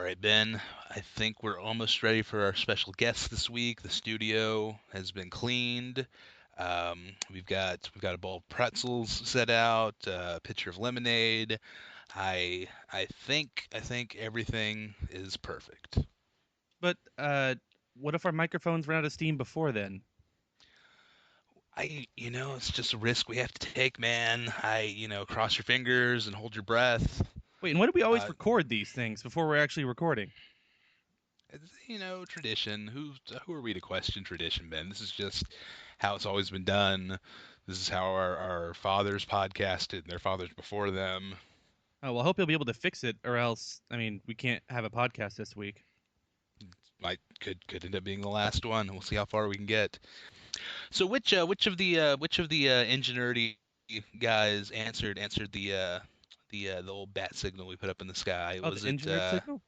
right, Ben. I think we're almost ready for our special guest this week. The studio has been cleaned. We've got a bowl of pretzels set out, a pitcher of lemonade. I think everything is perfect. But what if our microphones run out of steam before then? It's just a risk we have to take, man. Cross your fingers and hold your breath. Wait, and why do we always Uh, record these things before we're actually recording? Tradition. Who are we to question tradition, Ben? This is just how it's always been done. This is how our fathers podcasted, and their fathers before them. Oh, well, I hope you'll be able to fix it, or else, we can't have a podcast this week. Could end up being the last one. We'll see how far we can get. So which of the ingenuity guys answered the old bat signal we put up in the sky? Oh, Was the it engineered signal?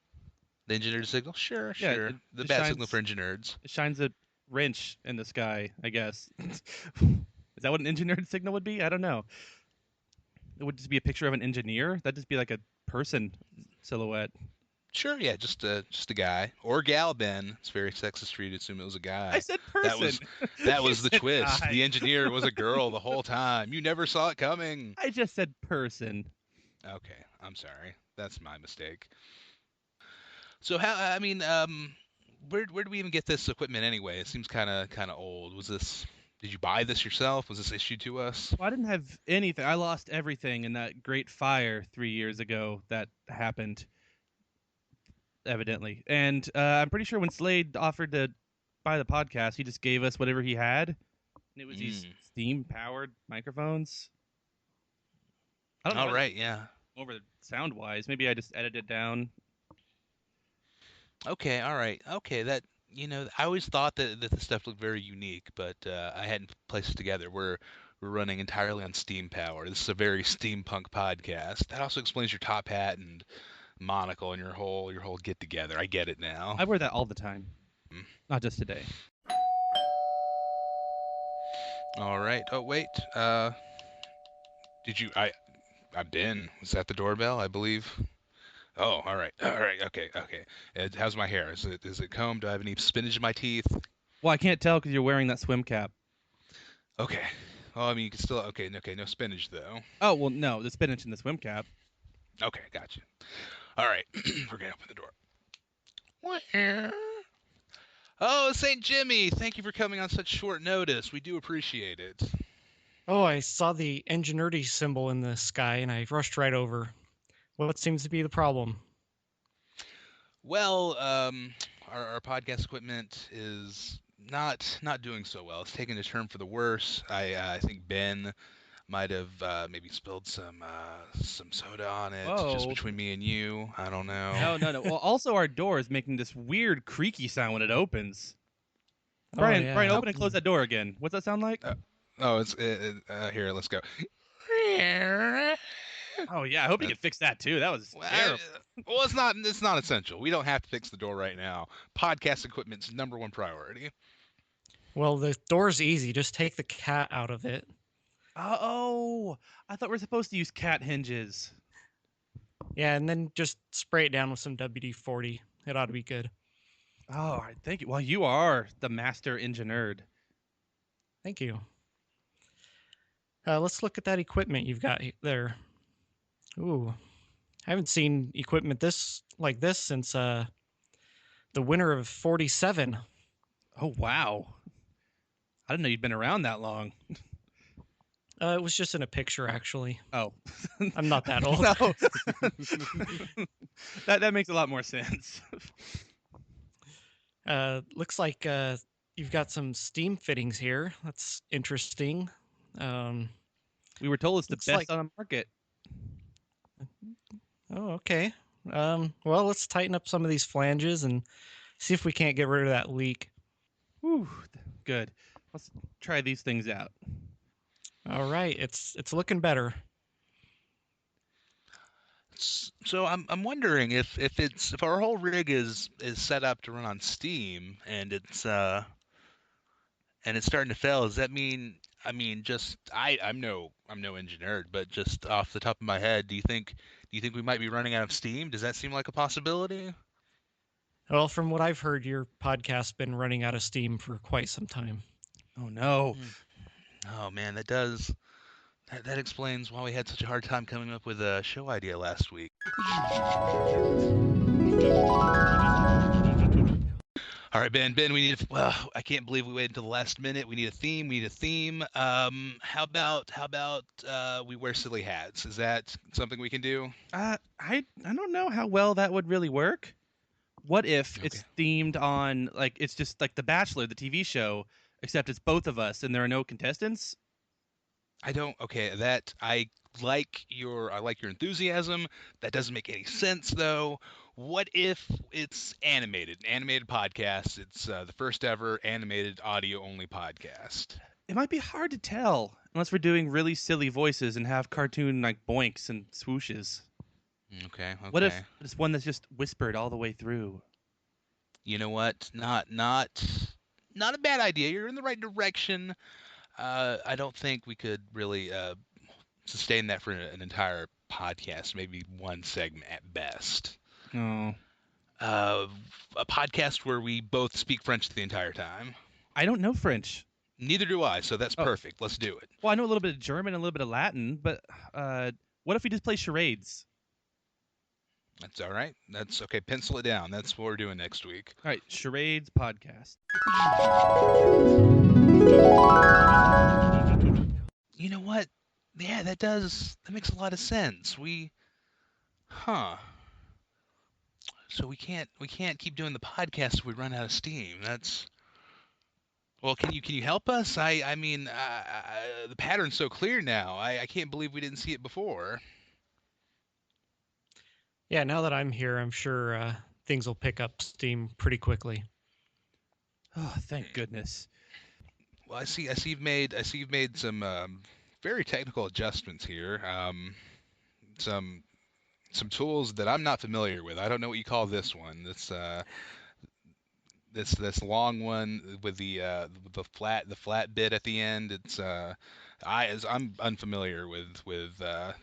the engineered signal? Sure, Yeah, sure. The it bat signal shines. for engineers. It shines a wrench in the sky. I guess. Is that what an engineered signal would be? I don't know. It would just be a picture of an engineer. That'd just be like a person silhouette. Sure, yeah, just a guy or gal, Ben. It's very sexist for you to assume it was a I guy. said That person. was that You was the said twist. guy. The engineer was a girl the whole time. You never saw it coming. I just said person. Okay, I'm sorry. That's my mistake. So where do we even get this equipment anyway? It seems kind of old. Did you buy this yourself? Was this issued to us? Well, I didn't have anything. I lost everything in that great fire 3 years ago that happened, evidently. And I'm pretty sure when Slade offered to buy the podcast, he just gave us whatever he had. And it was these Mm. steam powered microphones. I don't know All why right, yeah. over sound wise. Maybe I just edited it down. Okay, all right. Okay, I always thought that the stuff looked very unique, but I hadn't placed it together. We're running entirely on steam power. This is a very steampunk podcast. That also explains your top hat and monocle and your whole get together. I get it now. I wear that all the time, Mm. not just today. All right. Oh wait. Did you? I've been. Was that the doorbell? I believe. Oh, all right. All right. Okay. Okay. How's my hair? Is it combed? Do I have any spinach in my teeth? Well, I can't tell because you're wearing that swim cap. Okay. Well, I mean, you can still. Okay. Okay. No spinach though. Oh, well, no, the spinach in the swim cap. Okay. Gotcha. All right. We're gonna open the door. What? Oh, St. Jimmy, thank you for coming on such short notice. We do appreciate it. Oh, I saw the ingenuity symbol in the sky and I rushed right over. What seems to be the problem? Well, our podcast equipment is not doing so well. It's taking a turn for the worse. I think Ben might have maybe spilled some soda on it just Whoa. between me and you. I don't know. No, no, no. Well, also our door is making this weird creaky sound when it opens. Oh, Brian, yeah. open and close that door again. What's that sound like? Oh, it's here. Let's go. Oh yeah, I hope you can fix that too. That was Well, terrible. well, it's not essential. We don't have to fix the door right now. Podcast equipment's number one priority. Well, the door's easy. Just take the cat out of it. Oh, I thought we are supposed to use cat hinges. Yeah, and then just spray it down with some WD-40. It ought to be good. Oh, all right, thank you. Well, you are the master engineer. Thank you. Let's look at that equipment you've got there. Ooh, I haven't seen equipment like this since the winter of '47. Oh wow, I didn't know you'd been around that long. It was just in a picture, actually. Oh, I'm not that old. no. That makes a lot more sense. Looks like you've got some steam fittings here. That's interesting. We were told it's the Looks best like- on the market. Oh, okay. Well, let's tighten up some of these flanges and see if we can't get rid of that leak. Whew, good. Let's try these things out. All right, it's looking better. So I'm wondering if our whole rig is set up to run on Steam and it's starting to fail. Does that mean? I mean, just I'm no engineer, but just off the top of my head, do you think we might be running out of steam? Does that seem like a possibility? Well, from what I've heard, your podcast's been running out of steam for quite some time. Oh no. Hmm. Oh man, that explains why we had such a hard time coming up with a show idea last week. All right, Ben, we need. Well, I can't believe we waited until the last minute. We need a theme. We need a theme. How about we wear silly hats? Is that something we can do? I don't know how well that would really work. What if Okay. it's themed on like it's just like The Bachelor, the TV show, except it's both of us and there are no contestants? I don't. Okay, that I like your enthusiasm. That doesn't make any sense though. What if it's animated? An animated podcast. It's the first ever animated audio only podcast. It might be hard to tell unless we're doing really silly voices and have cartoon like boinks and swooshes. Okay. What if Okay. it's one that's just whispered all the way through? You know what? Not a bad idea. You're in the right direction. I don't think we could really sustain that for an entire podcast. Maybe one segment at best. Oh, Uh, a podcast where we both speak French the entire time. I don't know French. Neither do I, so that's Oh. perfect. Let's do it. Well, I know a little bit of German and a little bit of Latin, but what if we just play charades? That's all right. That's okay. Pencil it down. That's what we're doing next week. All right, charades podcast. You know what? Yeah, that makes a lot of sense. Huh. So we can't keep doing the podcast if we run out of steam. That's well. Can you help us? I mean, the pattern's so clear now. I can't believe we didn't see it before. Yeah, now that I'm here, I'm sure things will pick up steam pretty quickly. Oh, thank goodness. Well, I see you've made some very technical adjustments here. Some tools that I'm not familiar with. I don't know what you call this one. This long one with the flat bit at the end. I'm unfamiliar with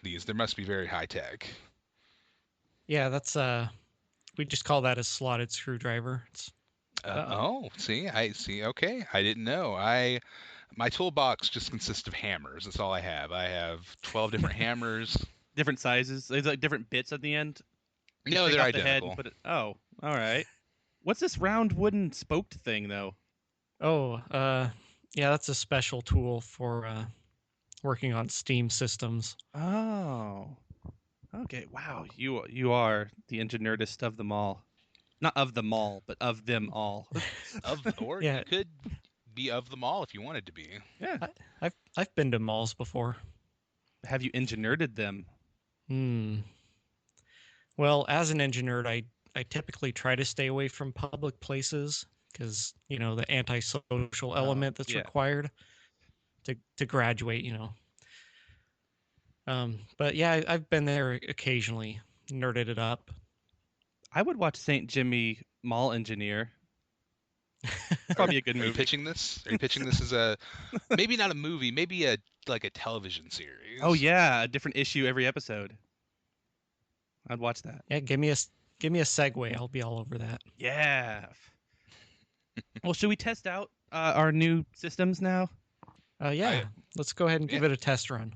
these. There must be very high tech. Yeah, that's we just call that a slotted screwdriver. It's See, I see. Okay, I didn't know. My toolbox just consists of hammers. That's all I have. I have 12 different hammers. Different sizes. There's like different bits at the end. You No, take they're off the head identical. and put it. Oh, all right. What's this round wooden spoked thing though? yeah, that's a special tool for working on Steam systems. Oh, okay. Wow, you are the engineerdest of them all. Not of them all, but of them all. Or Yeah. you could be of them all if you wanted to be. Yeah. I've been to malls before. Have you engineered them? Well, as an engineer, I typically try to stay away from public places because the antisocial element that's yeah. required to graduate. But yeah, I've been there occasionally, nerded it up. I would watch Saint Jimmy Mall Engineer. Probably a good Are you movie. pitching this? Are you pitching this as a maybe not a movie, maybe a television series? Oh yeah, a different issue every episode. I'd watch that. Yeah, give me a segue. I'll be all over that. Yeah. Well, should we test out our new systems now? Yeah, let's go ahead and give it a test run.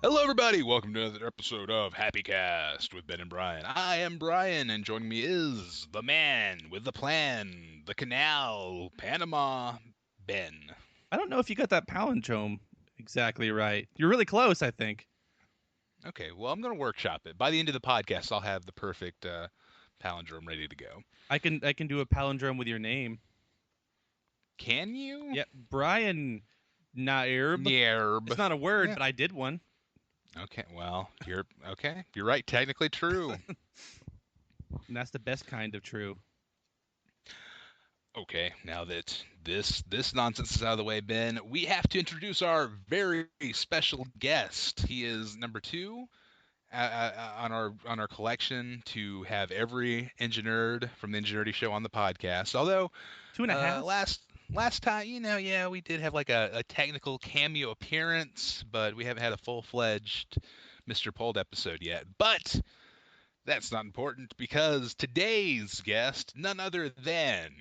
Hello, everybody. Welcome to another episode of HappyCast with Ben and Brian. I am Brian, and joining me is the man with the plan, the canal, Panama, Ben. I don't know if you got that palindrome exactly right. You're really close, I think. Okay, well, I'm going to workshop it. By the end of the podcast, I'll have the perfect palindrome ready to go. I can do a palindrome with your name. Can you? Yeah, Brian Nairb. Yerb. It's not a word, Yeah. but I did one. Okay, well, you're right. Technically true. And that's the best kind of true. Okay, now that this nonsense is out of the way, Ben, we have to introduce our very special guest. He is number two on our collection to have every engineered from the Ingenuity Show on the podcast. Although 2.5. last time, yeah, we did have like a technical cameo appearance, but we haven't had a full-fledged Mr. Pold episode yet. But that's not important because today's guest, none other than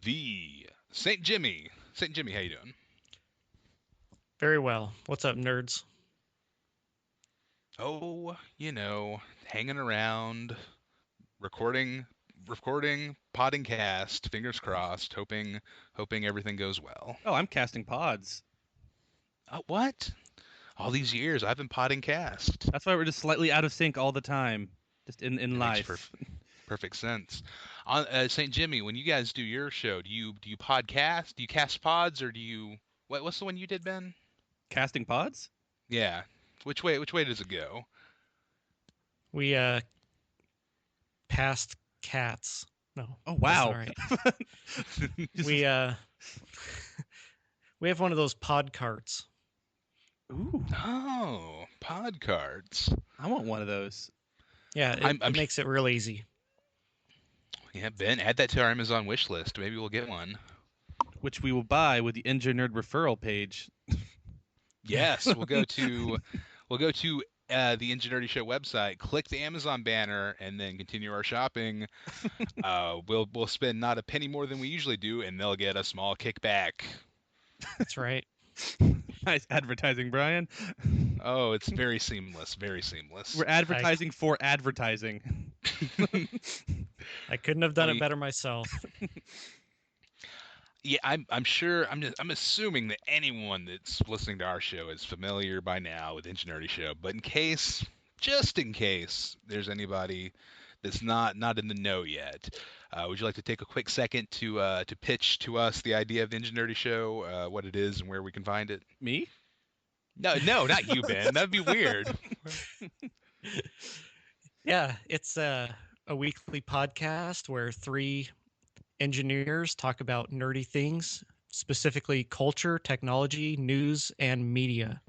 the St. Jimmy. St. Jimmy, how you doing? Very well. What's up, nerds? Oh, hanging around, recording, podding cast, fingers crossed, hoping everything goes well. Oh, I'm casting pods. What? All these years I've been podding cast. That's why we're just slightly out of sync all the time, just in It life. makes perfect sense. On St. Jimmy, when you guys do your show, do you podcast? Do you cast pods, or do you what's the one you did, Ben? Casting pods? Yeah. Which way does it go? We passed cats. No. Oh, that's wow. all right. We we have one of those pod carts. Ooh, Oh, pod cards. I want one of those. Yeah, it makes it real easy. Yeah, Ben, add that to our Amazon wish list. Maybe we'll get one. Which we will buy with the Nerd referral page. Yes, we'll go to the Ingenuity Show website, click the Amazon banner, and then continue our shopping. We'll spend not a penny more than we usually do, and they'll get a small kickback. That's right. Nice advertising, Brian. Oh, it's very seamless, very seamless. We're advertising for advertising. I couldn't have done it better myself. Yeah, I'm sure. I'm assuming that anyone that's listening to our show is familiar by now with Ingenuity Show. But just in case, there's anybody that's not in the know yet, would you like to take a quick second to pitch to us the idea of the Ingenuity Show, what it is, and where we can find it? Me? No, not you, Ben. That'd be weird. Yeah, it's a weekly podcast where three engineers talk about nerdy things, specifically culture, technology, news, and media.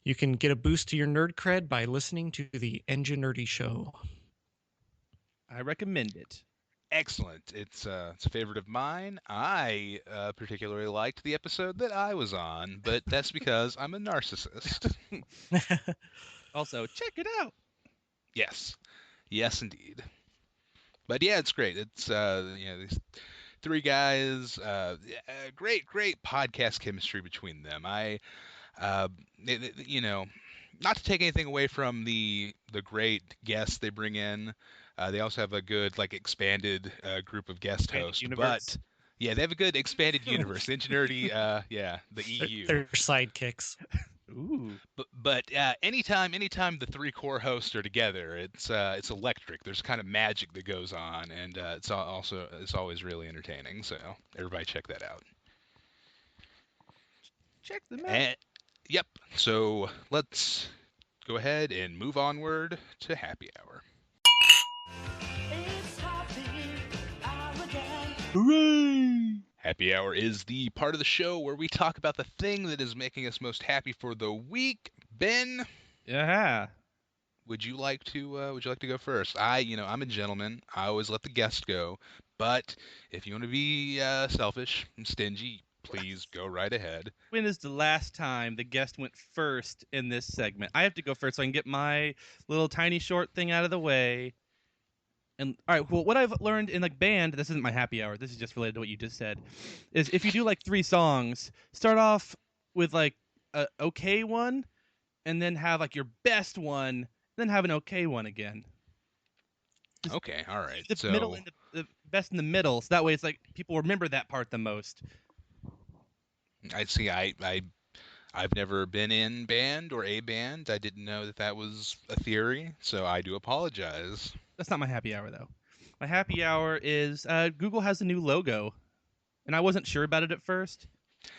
You can get a boost to your nerd cred by listening to the Ingenuity Show. I recommend it. Excellent. It's a favorite of mine. I particularly liked the episode that I was on, but that's because I'm a narcissist. Also, check it out. Yes, indeed. But yeah, it's great. It's these three guys, great podcast chemistry between them. Not to take anything away from the great guests they bring in. They also have a good expanded group of guest hosts. Universe. But yeah, they have a good expanded universe. Ingenuity, the EU. They're sidekicks. Ooh. But anytime the three core hosts are together, it's electric. There's kind of magic that goes on, and it's always really entertaining. So everybody check that out. Check them out. And, yep. So let's go ahead and move onward to Happy Hour. It's happy hour again. Hooray! Happy Hour is the part of the show where we talk about the thing that is making us most happy for the week. Ben, Yeah. would you like to go first? I'm a gentleman. I always let the guest go. But if you want to be selfish and stingy, please go right ahead. When is the last time the guest went first in this segment? I have to go first so I can get my little tiny short thing out of the way. And all right, well, what I've learned in band, this isn't my happy hour. This is just related to what you just said. Is if you do 3 songs, start off with a okay one, and then have your best one, then have an okay one again. Okay, all right. The So middle and the best in the middle, so that way it's people remember that part the most. I see. I've never been in band or a band. I didn't know that was a theory, so I do apologize. That's not my happy hour though. My happy hour is Google has a new logo, and I wasn't sure about it at first.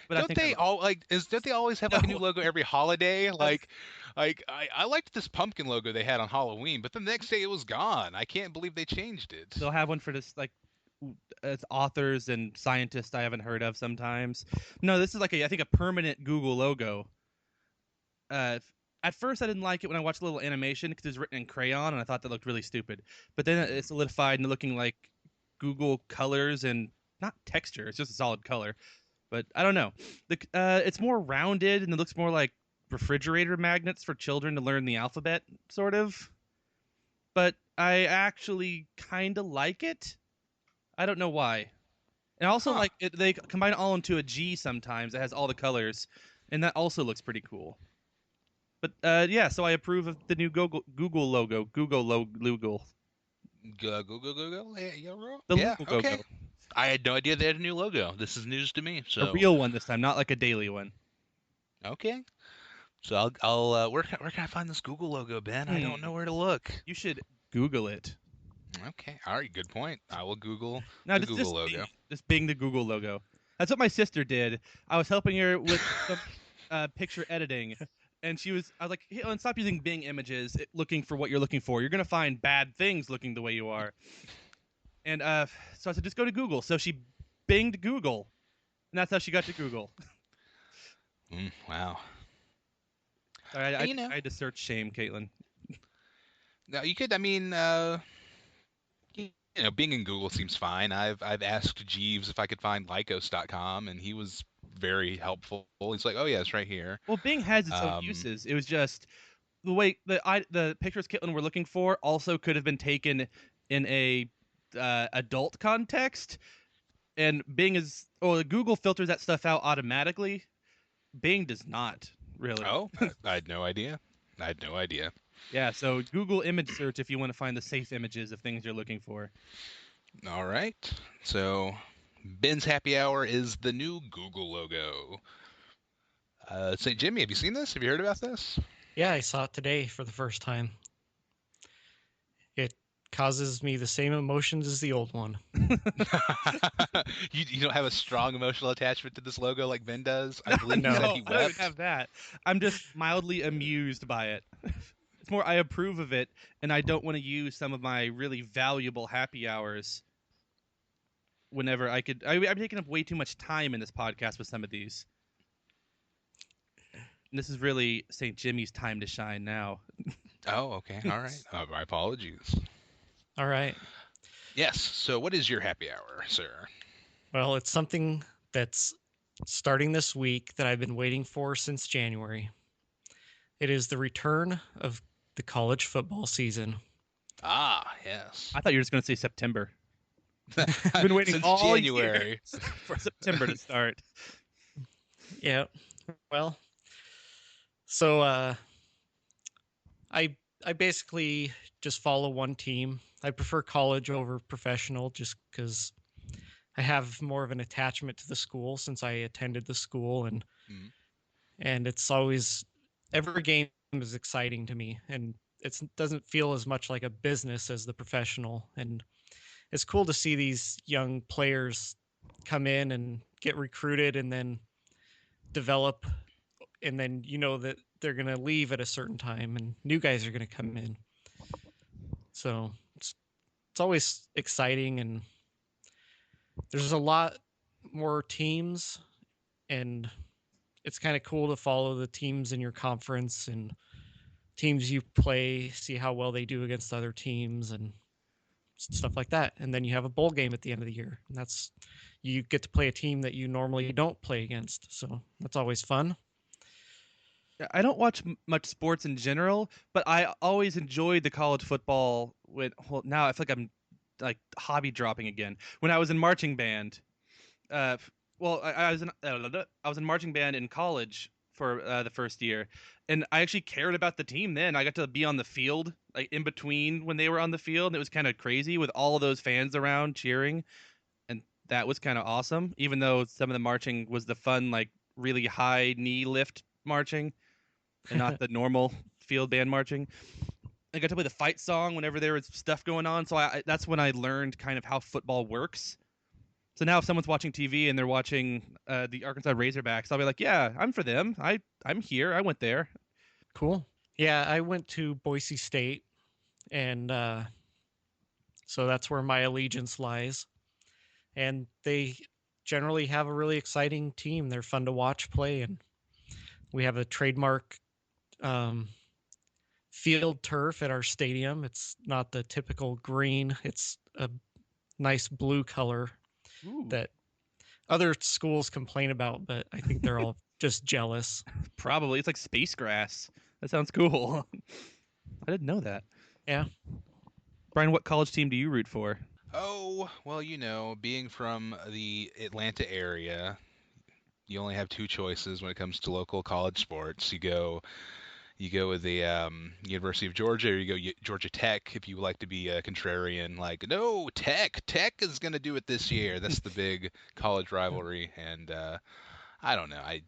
But I Don't think they all don't they always have like a new No. logo every holiday? I liked this pumpkin logo they had on Halloween, but the next day it was gone. I can't believe they changed it. they'll have one for this it's authors and scientists I haven't heard of sometimes. No, this is like I think a permanent Google logo. Uh, at first I didn't like it when I watched a little animation because it was written in crayon and I thought that looked really stupid. But then it solidified into looking like Google colors and not texture. It's just a solid color. But I don't know. It's more rounded and it looks more like refrigerator magnets for children to learn the alphabet, sort of. But I actually kind of like it. I don't know why. And also, Huh. like they combine it all into a G sometimes. It has all the colors, and that also looks pretty cool. But yeah, so I approve of the new Google logo. Google. Google. Yeah, bro. The Yeah. logo. Okay. I had no idea they had a new logo. This is news to me. A So real one this time, not like a daily one. okay. So I'll where can I find this Google logo, Ben? I don't know where to look. You should Google it. Okay. All right. Good point. I will Google No, the Google logo. Just Bing the Google logo. That's what my sister did. I was helping her with some picture editing, and I was like, hey, stop using Bing images looking for what you're looking for. You're gonna find bad things looking the way you are. And so I said, just go to Google. So she binged Google, and that's how she got to Google. Wow. Sorry, And, you know, I had to search shame, Caitlin. now you could. I mean, being in Google seems fine. I've asked Jeeves if I could find Lycos.com, and he was very helpful. He's like, "Oh yeah, it's right here." Well, Bing has its own Um, uses. It was just the way the pictures Caitlin were looking for also could have been taken in a adult context, and Google filters that stuff out automatically. Bing does not really. Oh, I had no idea. I had no idea. Yeah, so Google image search if you want to find the safe images of things you're looking for. All right. So, Ben's Happy Hour is the new Google logo. St. Jimmy, have you seen this? Have you heard about this? Yeah, I saw it today for the first time. It causes me the same emotions as the old one. You don't have a strong emotional attachment to this logo like Ben does? I believe No. he said No, he I don't even wept. have that. I'm just mildly amused by it. It's more I approve of it, and I don't want to use some of my really valuable happy hours whenever I could. I'm taking up way too much time in this podcast with some of these. And this is really St. Jimmy's time to shine now. Oh, okay. All right. My apologies. All right. Yes. So, what is your happy hour, sir? Well, it's something that's starting this week that I've been waiting for since January. It is the return of the college football season. Ah, yes. I thought you were just going to say September. I've been waiting Since all January. year for September to start. Yeah. Well, so I basically just follow one team. I prefer college over professional just because I have more of an attachment to the school since I attended the school, and Mhm. and it's always every game is exciting to me, and it doesn't feel as much like a business as the professional. And it's cool to see these young players come in and get recruited and then develop, and then that they're going to leave at a certain time and new guys are going to come in. So it's always exciting, and there's a lot more teams, and it's kind of cool to follow the teams in your conference and teams you play, see how well they do against other teams and stuff like that. And then you have a bowl game at the end of the year, and you get to play a team that you normally don't play against. So that's always fun. Yeah, I don't watch much sports in general, but I always enjoyed the college football. Now I feel like I'm like hobby dropping again. When I was in marching band, I was in marching band in college for the first year, and I actually cared about the team. Then I got to be on the field, like in between when they were on the field, and it was kind of crazy with all of those fans around cheering, and that was kind of awesome. Even though some of the marching was the fun, like really high knee lift marching, and not the normal field band marching. I got to play the fight song whenever there was stuff going on, so that's when I learned kind of how football works. So now if someone's watching TV and they're watching the Arkansas Razorbacks, I'll be like, yeah, I'm for them. I'm here. I went there. Cool. Yeah, I went to Boise State, and so that's where my allegiance lies. And they generally have a really exciting team. They're fun to watch play, and we have a trademark field turf at our stadium. It's not the typical green. It's a nice blue color Ooh. that other schools complain about, but I think they're all just jealous. Probably. It's like space grass. That sounds cool. I didn't know that. Yeah. Brian, what college team do you root for? Oh, well, being from the Atlanta area, you only have two choices when it comes to local college sports. You go with the University of Georgia, or you go Georgia Tech if you like to be a contrarian. Like, no, Tech is going to do it this year. That's the big college rivalry, and I don't know. I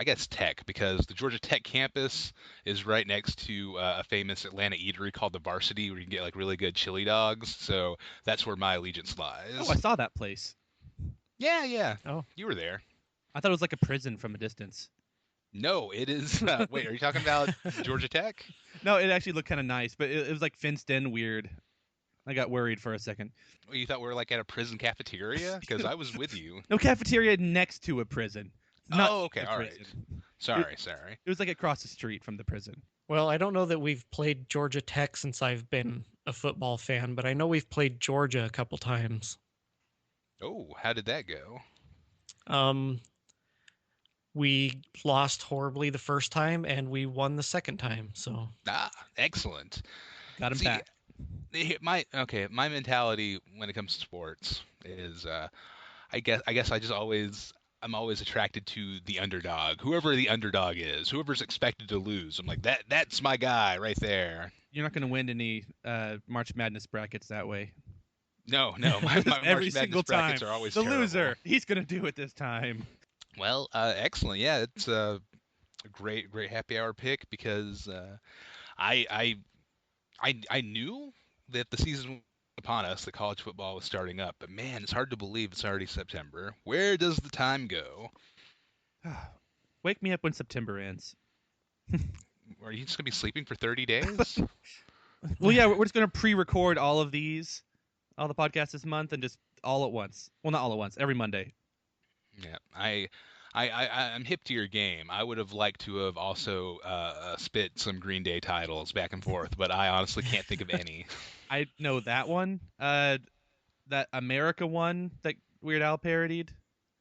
guess Tech, because the Georgia Tech campus is right next to a famous Atlanta eatery called the Varsity, where you can get like really good chili dogs. So that's where my allegiance lies. Oh, I saw that place. Yeah. Oh. You were there. I thought it was like a prison from a distance. No, it is. Wait, are you talking about Georgia Tech? No, it actually looked kind of nice, but it was like fenced in weird. I got worried for a second. Well, you thought we were like at a prison cafeteria? Because I was with you. No, cafeteria next to a prison. Not Oh, okay, a all right. prison. Sorry. It was like across the street from the prison. Well, I don't know that we've played Georgia Tech since I've been a football fan, but I know we've played Georgia a couple times. Oh, how did that go? We lost horribly the first time, and we won the second time. So Ah, excellent. Got him See, back. my mentality when it comes to sports is I guess I'm always attracted to the underdog. Whoever the underdog is, whoever's expected to lose. I'm like, that's my guy right there. You're not going to win any March Madness brackets that way. No, my Every March single Madness brackets time. are always The terrible. loser. He's going to do it this time. Well, excellent. Yeah, it's a great happy hour pick because I knew that the season was upon us, that college football was starting up, but man, it's hard to believe it's already September. Where does the time go? Wake me up when September ends. Are you just gonna be sleeping for 30 days? Well, yeah, we're just going to pre-record all of these, all the podcasts this month, and just all at once. Well, not all at once. Every Monday. Yeah, I'm hip to your game. I would have liked to have also spit some Green Day titles back and forth, but I honestly can't think of any. I know that one. That America one that Weird Al parodied.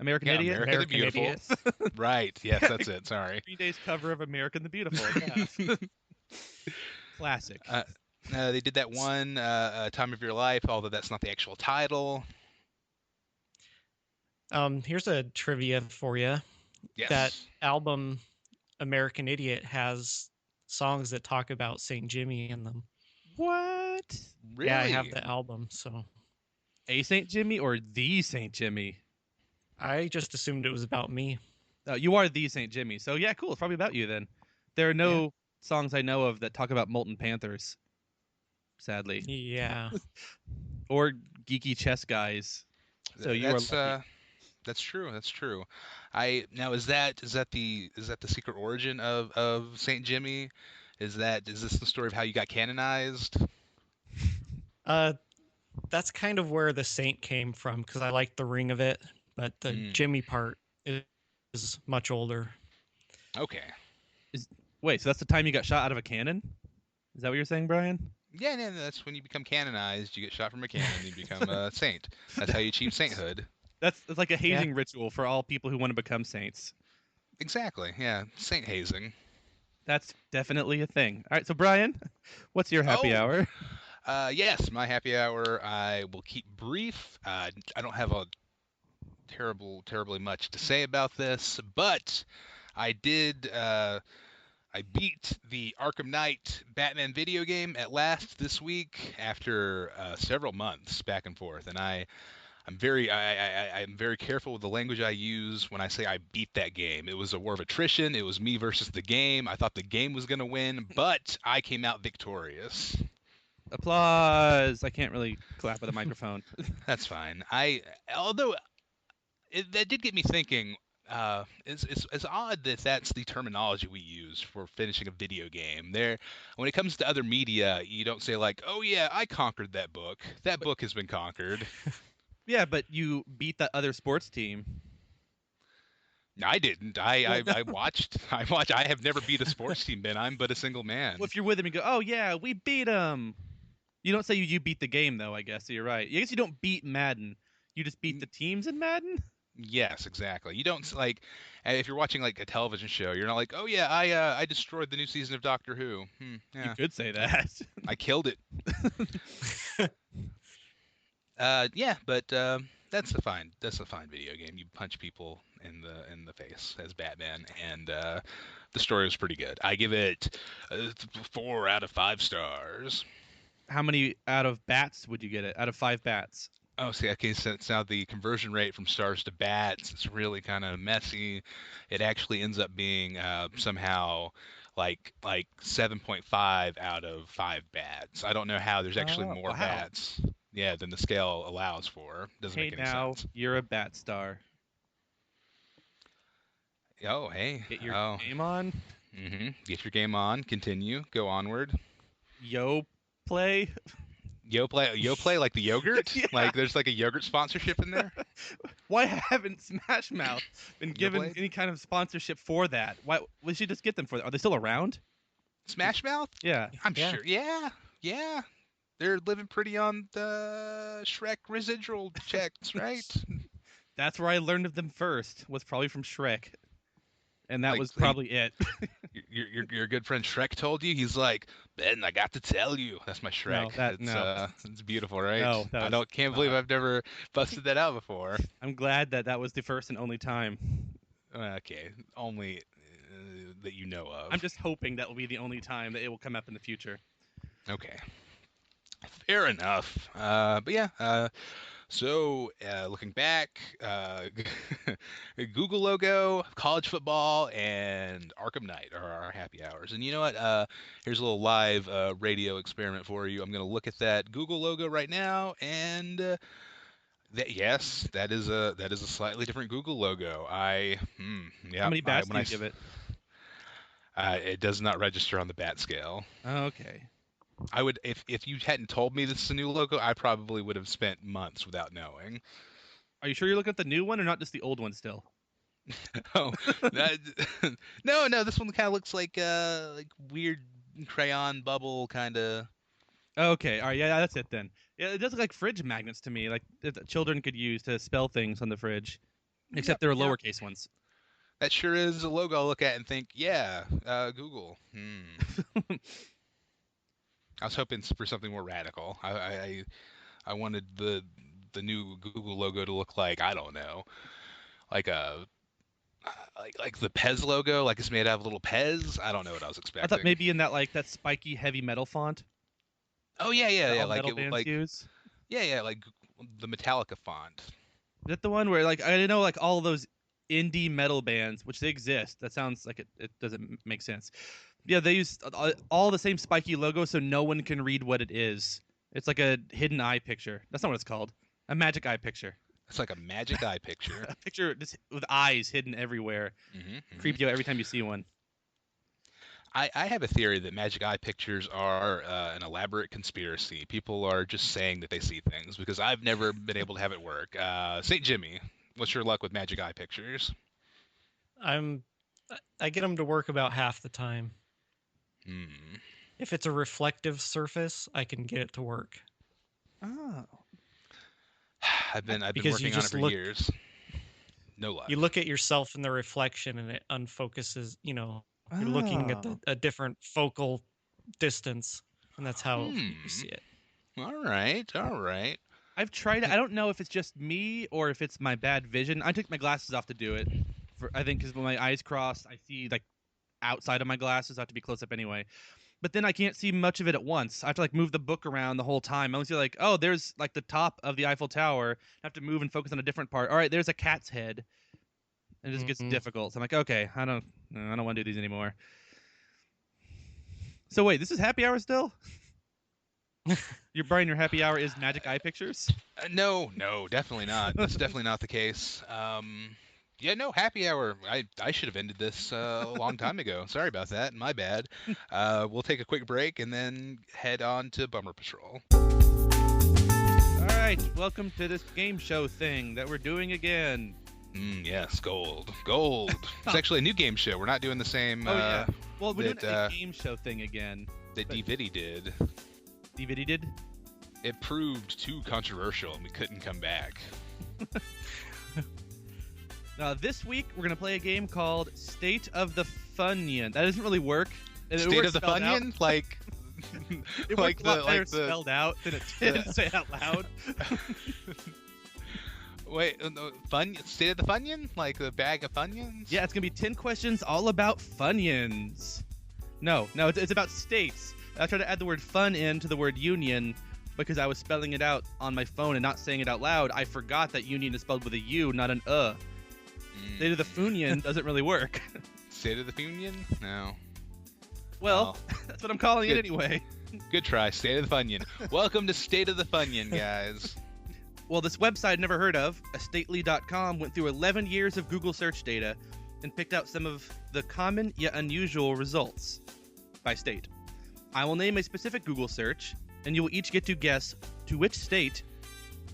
American Yeah, Idiot. America the American Beautiful. Idiot. Right. Yes, that's it. Sorry. Green Day's cover of American the Beautiful. Yeah. Classic. They did that one, Time of Your Life, although that's not the actual title. Here's a trivia for you. Yes. That album, American Idiot, has songs that talk about St. Jimmy in them. What? Really? Yeah, I have the album, so A St. Jimmy or the St. Jimmy? I just assumed it was about me. You are the St. Jimmy. So yeah, cool. It's probably about you then. There are no songs I know of that talk about Molten Panthers. Sadly. Yeah. Or geeky chess guys. So you are lucky. That's true. That's true. Now is that the secret origin of Saint Jimmy? Is this the story of how you got canonized? That's kind of where the saint came from, because I like the ring of it, but the Jimmy part is much older. Okay. Wait, so that's the time you got shot out of a cannon? Is that what you're saying, Brian? Yeah, no, that's when you become canonized. You get shot from a cannon, you become a saint. That's how you achieve sainthood. It's like a hazing ritual for all people who want to become saints. Exactly. Yeah, saint hazing. That's definitely a thing. All right, so Brian, what's your happy hour? Yes, my happy hour. I will keep brief. I don't have a terribly much to say about this, but I did. I beat the Arkham Knight Batman video game at last this week after several months back and forth, and I'm very careful with the language I use when I say I beat that game. It was a war of attrition. It was me versus the game. I thought the game was going to win, but I came out victorious. Applause. I can't really clap at a microphone. That's fine. Although that did get me thinking. It's odd that that's the terminology we use for finishing a video game. When it comes to other media, you don't say like, "Oh yeah, I conquered that book. That book has been conquered." Yeah, but you beat that other sports team. No, I didn't. Well, no. I watched. I watched. I have never beat a sports team, Ben. I'm but a single man. Well, if you're with him, you go, "Oh yeah, we beat him." You don't say you beat the game though. I guess so you're right. I guess you don't beat Madden. You just beat the teams in Madden. Yes, exactly. You don't like if you're watching like a television show, you're not like, "Oh yeah, I destroyed the new season of Doctor Who." You Yeah, could say that. I killed it. Yeah, but that's a fine video game. You punch people in the face as Batman, and the story was pretty good. I give it 4 out of 5 stars. How many out of bats would you get it? Out of 5 bats? Oh, see, okay, so now the conversion rate from stars to bats is really kind of messy. It actually ends up being somehow like 7.5 out of 5 bats. I don't know how there's actually more wow. bats, yeah, than the scale allows for. Doesn't Hey, make any now sense. you're a bat star. Oh, hey. Get your Oh, game on. Get your game on. Continue. Go onward. Yo, play. Yo play like the yogurt? Yeah. Like there's like a yogurt sponsorship in there? Why haven't Smash Mouth been given Blade? any kind of sponsorship for that? Why we should just get them for that? Are they still around? Smash Mouth? Yeah. I'm Yeah. sure. Yeah. Yeah. They're living pretty on the Shrek residual checks, right? That's where I learned of them first. Was probably from Shrek. And that Like, was probably it. Your good friend Shrek told you. He's like, Ben, I got to tell you. That's my Shrek. It's beautiful, right? No, that was Can't believe not. I've never busted that out before. I'm glad that was the first and only time. Okay, only that you know of. I'm just hoping that will be the only time that it will come up in the future. Okay. Fair enough. But yeah, so looking back, Google logo, college football, and Arkham Knight are our happy hours. And you know what? Here's a little live radio experiment for you. I'm going to look at that Google logo right now, and yes, that is a slightly different Google logo. Yeah. How many bats do you give it? It does not register on the bat scale. Okay. I would if you hadn't told me this is a new logo, I probably would have spent months without knowing. Are you sure you're looking at the new one or not just the old one still? Oh, no, this one kind of looks like weird crayon bubble kind of. Okay, all right, yeah, that's it then. Yeah, it does look like fridge magnets to me, like that children could use to spell things on the fridge, except they're lowercase ones. That sure is a logo I'll look at and think, yeah, Google. I was hoping for something more radical. I wanted the new Google logo to look like, I don't know, like a like the Pez logo, like it's made out of little Pez. I don't know what I was I expecting. thought maybe in that spiky heavy metal font. Oh yeah, all like metal it bands like use. yeah, like the Metallica font. Is that the one where like I know like all those indie metal bands, which they exist. That sounds like it doesn't make sense. Yeah, they use all the same spiky logo, so no one can read what it is. It's like a hidden eye picture. That's not what it's called. A magic eye picture. It's like a magic eye picture. A picture just with eyes hidden everywhere. Creeps you out every time you see one. I have a theory that magic eye pictures are an elaborate conspiracy. People are just saying that they see things because I've never been able to have it work. St. Jimmy, what's your luck with magic eye pictures? I get them to work about half the time. If it's a reflective surface, I can get it to work. Oh. I've been Because you working on it just for look- years. No luck. You look at yourself in the reflection and it unfocuses, you're looking at a different focal distance, and that's how you see it. All right. I've tried it. I don't know if it's just me or if it's my bad vision. I took my glasses off to do it. I think because when my eyes cross, I see like outside of my glasses. I have to be close up anyway. But then I can't see much of it at once. I have to like move the book around the whole time. I only see like, oh, there's like the top of the Eiffel Tower. I have to move and focus on a different part. All right, there's a cat's head. And it just gets difficult. So I'm like, okay, I don't want to do these anymore. So wait, this is happy hour still? Your happy hour is magic eye pictures? No, definitely not. That's definitely not the case. Yeah, no, happy hour. I should have ended this a long time ago. Sorry about that. My bad. We'll take a quick break and then head on to Bummer Patrol. All right, welcome to this game show thing that we're doing again. Yes, gold. It's actually a new game show. We're not doing the same. Oh yeah. Well, we're doing that, a game show thing again. That DVD did. DVD did? It proved too controversial, and we couldn't come back. Now, this week, we're going to play a game called State of the Funyon. That doesn't really work. State of the Funyon? Like... It worked a lot better spelled out than it did say out loud. Wait, State of the Funyon? Like the bag of Funyuns? Yeah, it's going to be 10 questions all about Funyuns. No, it's about states. I tried to add the word fun in to the word union because I was spelling it out on my phone and not saying it out loud. I forgot that union is spelled with a U, not an State of the Funyon doesn't really work. State of the Funyon? No. Well, that's what I'm calling it anyway. Good try, State of the Funyon. Welcome to State of the Funyon, guys. Well, this website I'd never heard of, estately.com, went through 11 years of Google search data and picked out some of the common yet unusual results by state. I will name a specific Google search, and you will each get to guess to which state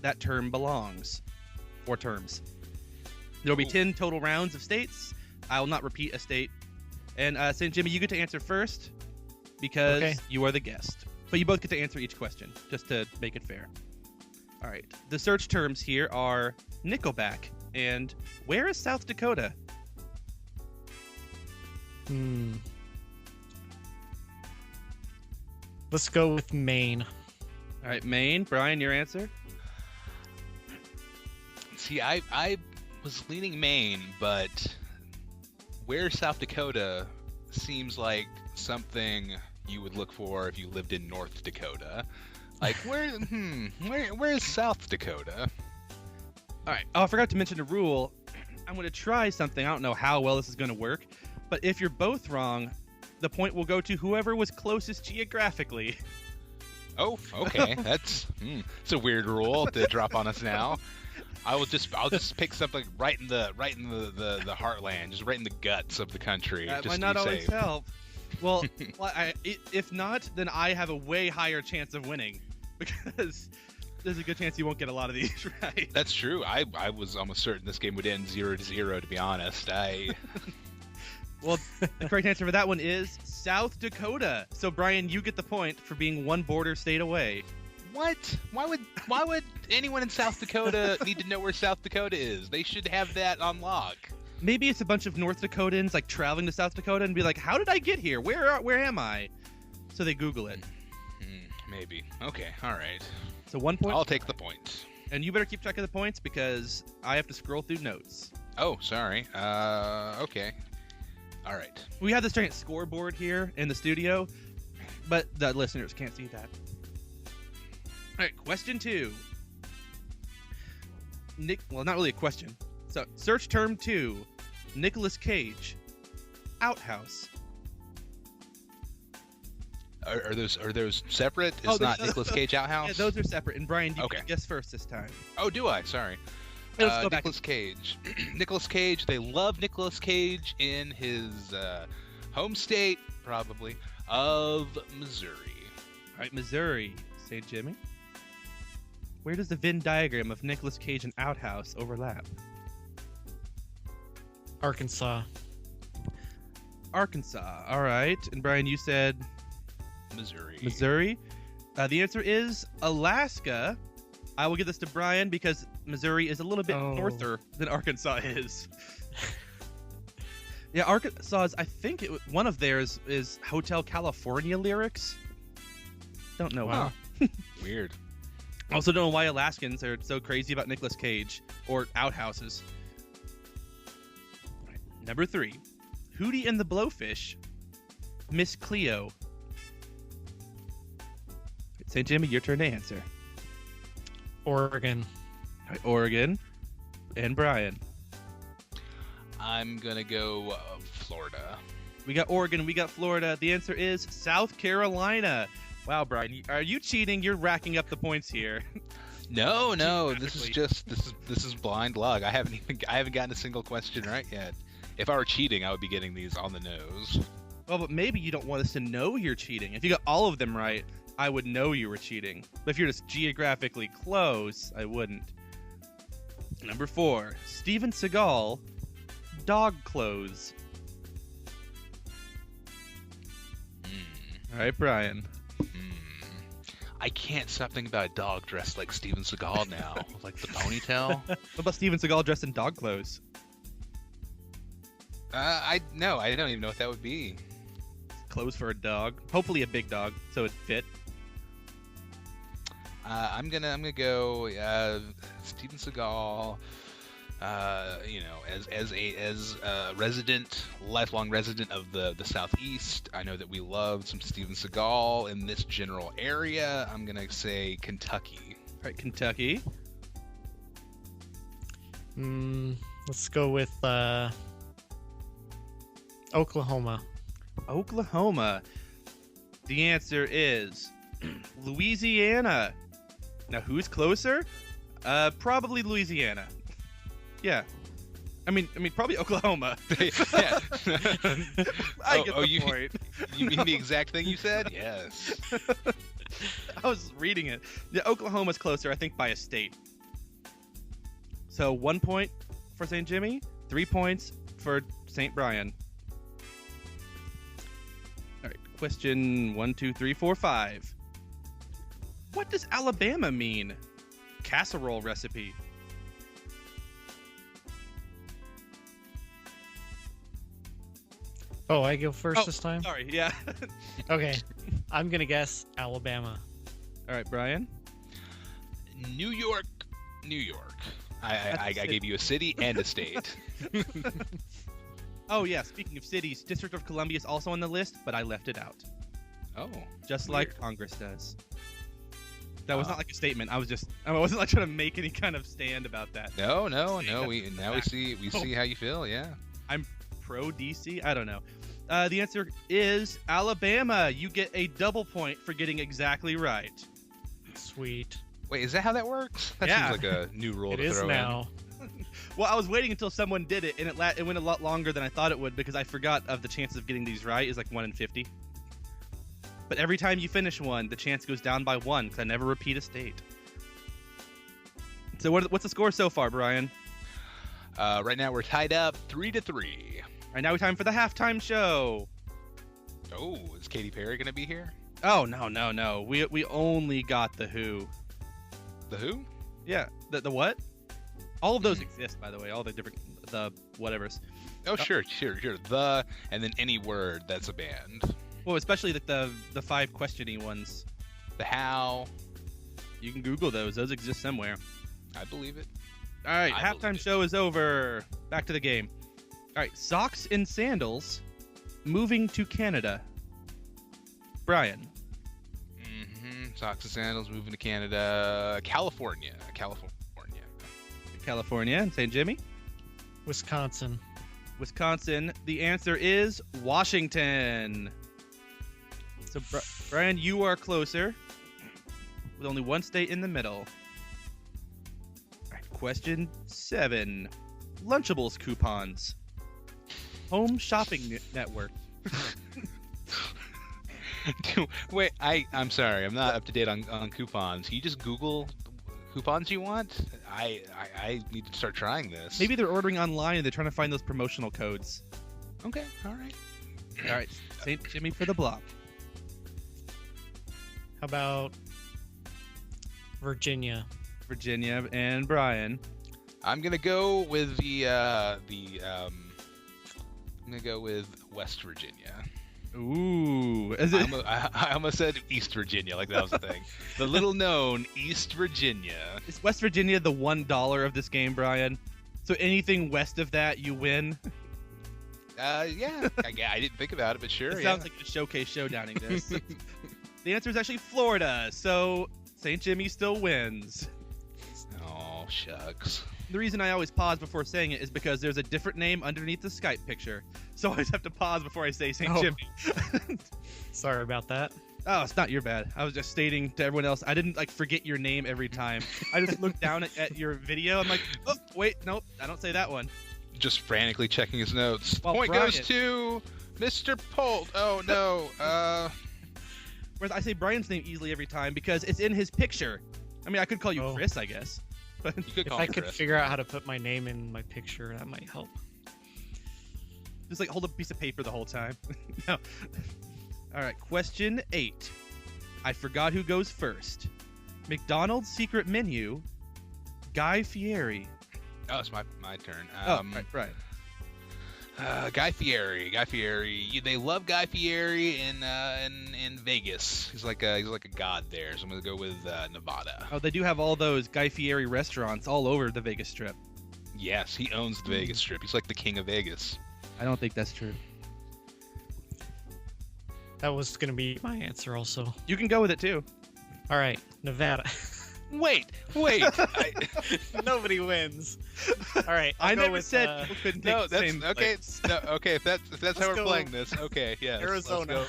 that term belongs, or terms. There will be 10 total rounds of states. I will not repeat a state. And St. Jimmy, you get to answer first because you are the guest. But you both get to answer each question, just to make it fair. All right. The search terms here are Nickelback and where is South Dakota? Let's go with Maine. All right, Maine. Brian, your answer? See, I was leaning Maine, but where South Dakota seems like something you would look for if you lived in North Dakota. Like, where is South Dakota? All right. Oh, I forgot to mention a rule. I'm going to try something. I don't know how well this is going to work, but if you're both wrong, the point will go to whoever was closest geographically. Oh, okay. That's it's a weird rule to drop on us now. I'll just pick something right in the heartland, just right in the guts of the country. That just might not to be always safe. help. Well, if not, then I have a way higher chance of winning because there's a good chance you won't get a lot of these right. That's true. I was almost certain this game would end 0-0. To be honest, Well, the correct answer for that one is South Dakota. So Brian, you get the point for being one border state away. What? Why would anyone in South Dakota need to know where South Dakota is? They should have that on lock. Maybe it's a bunch of North Dakotans like traveling to South Dakota and be like, "How did I get here? Where am I?" So they Google it. Maybe. Okay. All right. So 1 point. I'll take the point. And you better keep track of the points because I have to scroll through notes. Oh, sorry. Okay. All right. We have this giant scoreboard here in the studio, but the listeners can't see that. All right, question 2. Well, not really a question. So, search term 2, Nicolas Cage, outhouse. Are those separate? It's Oh, not Nicolas Cage outhouse? Yeah, those are separate. And Brian, you Okay. can guess first this time. Oh, do I? Sorry. Let's go back. Nicolas Cage. Nicolas Cage. They love Nicolas Cage in his home state, probably, of Missouri. All right, Missouri. St. Jimmy. Where does the Venn diagram of Nicolas Cage and outhouse overlap? Arkansas. Arkansas. All right. And Brian, you said Missouri. Missouri. The answer is Alaska. I will give this to Brian because Missouri is a little bit norther than Arkansas is. Yeah, Arkansas is, I think one of theirs is Hotel California lyrics. Don't know why. Weird. Also don't know why Alaskans are so crazy about Nicolas Cage or outhouses. All right, number 3. Hootie and the Blowfish. Miss Cleo. St. Jimmy, your turn to answer. Oregon. All right, Oregon. And Brian. I'm gonna go Florida. We got Oregon, we got Florida. The answer is South Carolina. Wow, Brian, are you cheating? You're racking up the points here. No, this is Geographically. just this is blind luck. I haven't gotten a single question right yet. If I were cheating, I would be getting these on the nose. Well, but maybe you don't want us to know you're cheating. If you got all of them right, I would know you were cheating. But if you're just geographically close, I wouldn't. Number 4, Steven Seagal, dog clothes. All right, Brian. I can't stop thinking about a dog dressed like Steven Seagal now, with, like the ponytail. What about Steven Seagal dressed in dog clothes? I don't even know what that would be. Clothes for a dog. Hopefully a big dog, so it fit. I'm gonna go Steven Seagal. As a lifelong resident of the Southeast, I know that we love some Steven Seagal in this general area. I'm gonna say Kentucky. All right, Kentucky. Let's go with Oklahoma. Oklahoma. The answer is Louisiana. Now, who's closer? Probably Louisiana. Yeah. I mean, probably Oklahoma. Yeah. I get the you point. you mean the exact thing you said? Yes. I was reading it. Yeah, Oklahoma's closer, I think, by a state. So 1 point for St. Jimmy, 3 points for St. Brian. All right, question 1, 2, 3, 4, 5. What does Alabama mean? Casserole recipe. Oh, I go first this time? Sorry, yeah. Okay. I'm going to guess Alabama. All right, Brian. New York. I That's gave you a city and a state. Oh, yeah, speaking of cities, District of Columbia is also on the list, but I left it out. Oh, Just weird. like Congress does. That was not like a statement. I wasn't like trying to make any kind of stand about that. No. Saying We that's now fact. we see how you feel. Yeah. I'm pro DC. I don't know. The answer is Alabama. You get a double point for getting exactly right. Sweet. Wait, is that how that works? That Yeah. seems like a new rule It to is throw now. Well, I was waiting until someone did it, and it went a lot longer than I thought it would because I forgot of the chances of getting these right is like 1 in 50. But every time you finish one, the chance goes down by 1 because I never repeat a state. So what's the score so far, Brian? Right now we're tied up 3-3. All right, now we time for the halftime show. Oh, is Katy Perry gonna be here? Oh no. We only got the Who. The Who? Yeah, the what? All of those exist, by the way. All the whatevers. Oh, sure. The and then any word that's a band. Well, especially the 5 questiony ones. The how? You can Google those. Those exist somewhere. I believe it. All right, I halftime believe it. show is over. Back to the game. All right, socks and sandals moving to Canada. Brian. Socks and sandals moving to Canada. California. California and St. Jimmy. Wisconsin. Wisconsin. The answer is Washington. So, Brian, you are closer with only one state in the middle. All right, question 7. Lunchables coupons. Home shopping network. Wait, I'm sorry. I'm not up to date on coupons. Can you just Google coupons you want? I need to start trying this. Maybe they're ordering online and they're trying to find those promotional codes. Okay. All right. All right, St. Jimmy for the block. How about Virginia? Virginia and Brian. I'm gonna go with I'm gonna go with West Virginia. Ooh, is it? I almost said East Virginia, like that was the thing. The little known East Virginia. Is West Virginia the $1 of this game, Brian? So anything west of that, you win. Yeah. I didn't think about it, but sure. It sounds like a showcase showdowning this. The answer is actually Florida. So St. Jimmy still wins. Oh shucks. The reason I always pause before saying it is because there's a different name underneath the Skype picture. So I always have to pause before I say St. Oh. Jimmy. Sorry about that. Oh, it's not your bad. I was just stating to everyone else. I didn't like forget your name every time. I just looked down at your video. I'm like, oh wait, nope, I don't say that one. Just frantically checking his notes. Well, Point Brian- goes to Mr. Polt. Oh no. Whereas I say Brian's name easily every time because it's in his picture. I mean, I could call you Oh. Chris, I guess. But You could If call I him could Chris. figure out how to put my name in my picture, that might help. just like hold a piece of paper the whole time. No. All right, question 8. I forgot who goes first. McDonald's secret menu, Guy Fieri. Oh, it's my turn. Right. Guy Fieri. They love Guy Fieri in Vegas. He's like a god there. So I'm gonna go with Nevada. Oh, they do have all those Guy Fieri restaurants all over the Vegas Strip. Yes, he owns the Vegas Strip. He's like the king of Vegas. I don't think that's true. That was going to be my answer also. You can go with it too. All right, Nevada. Wait. Nobody wins. All right, I I'll go never with, said people couldn't take No, the that's same okay. place. No, okay. If that's Let's how we're go playing this, okay, yeah. Arizona.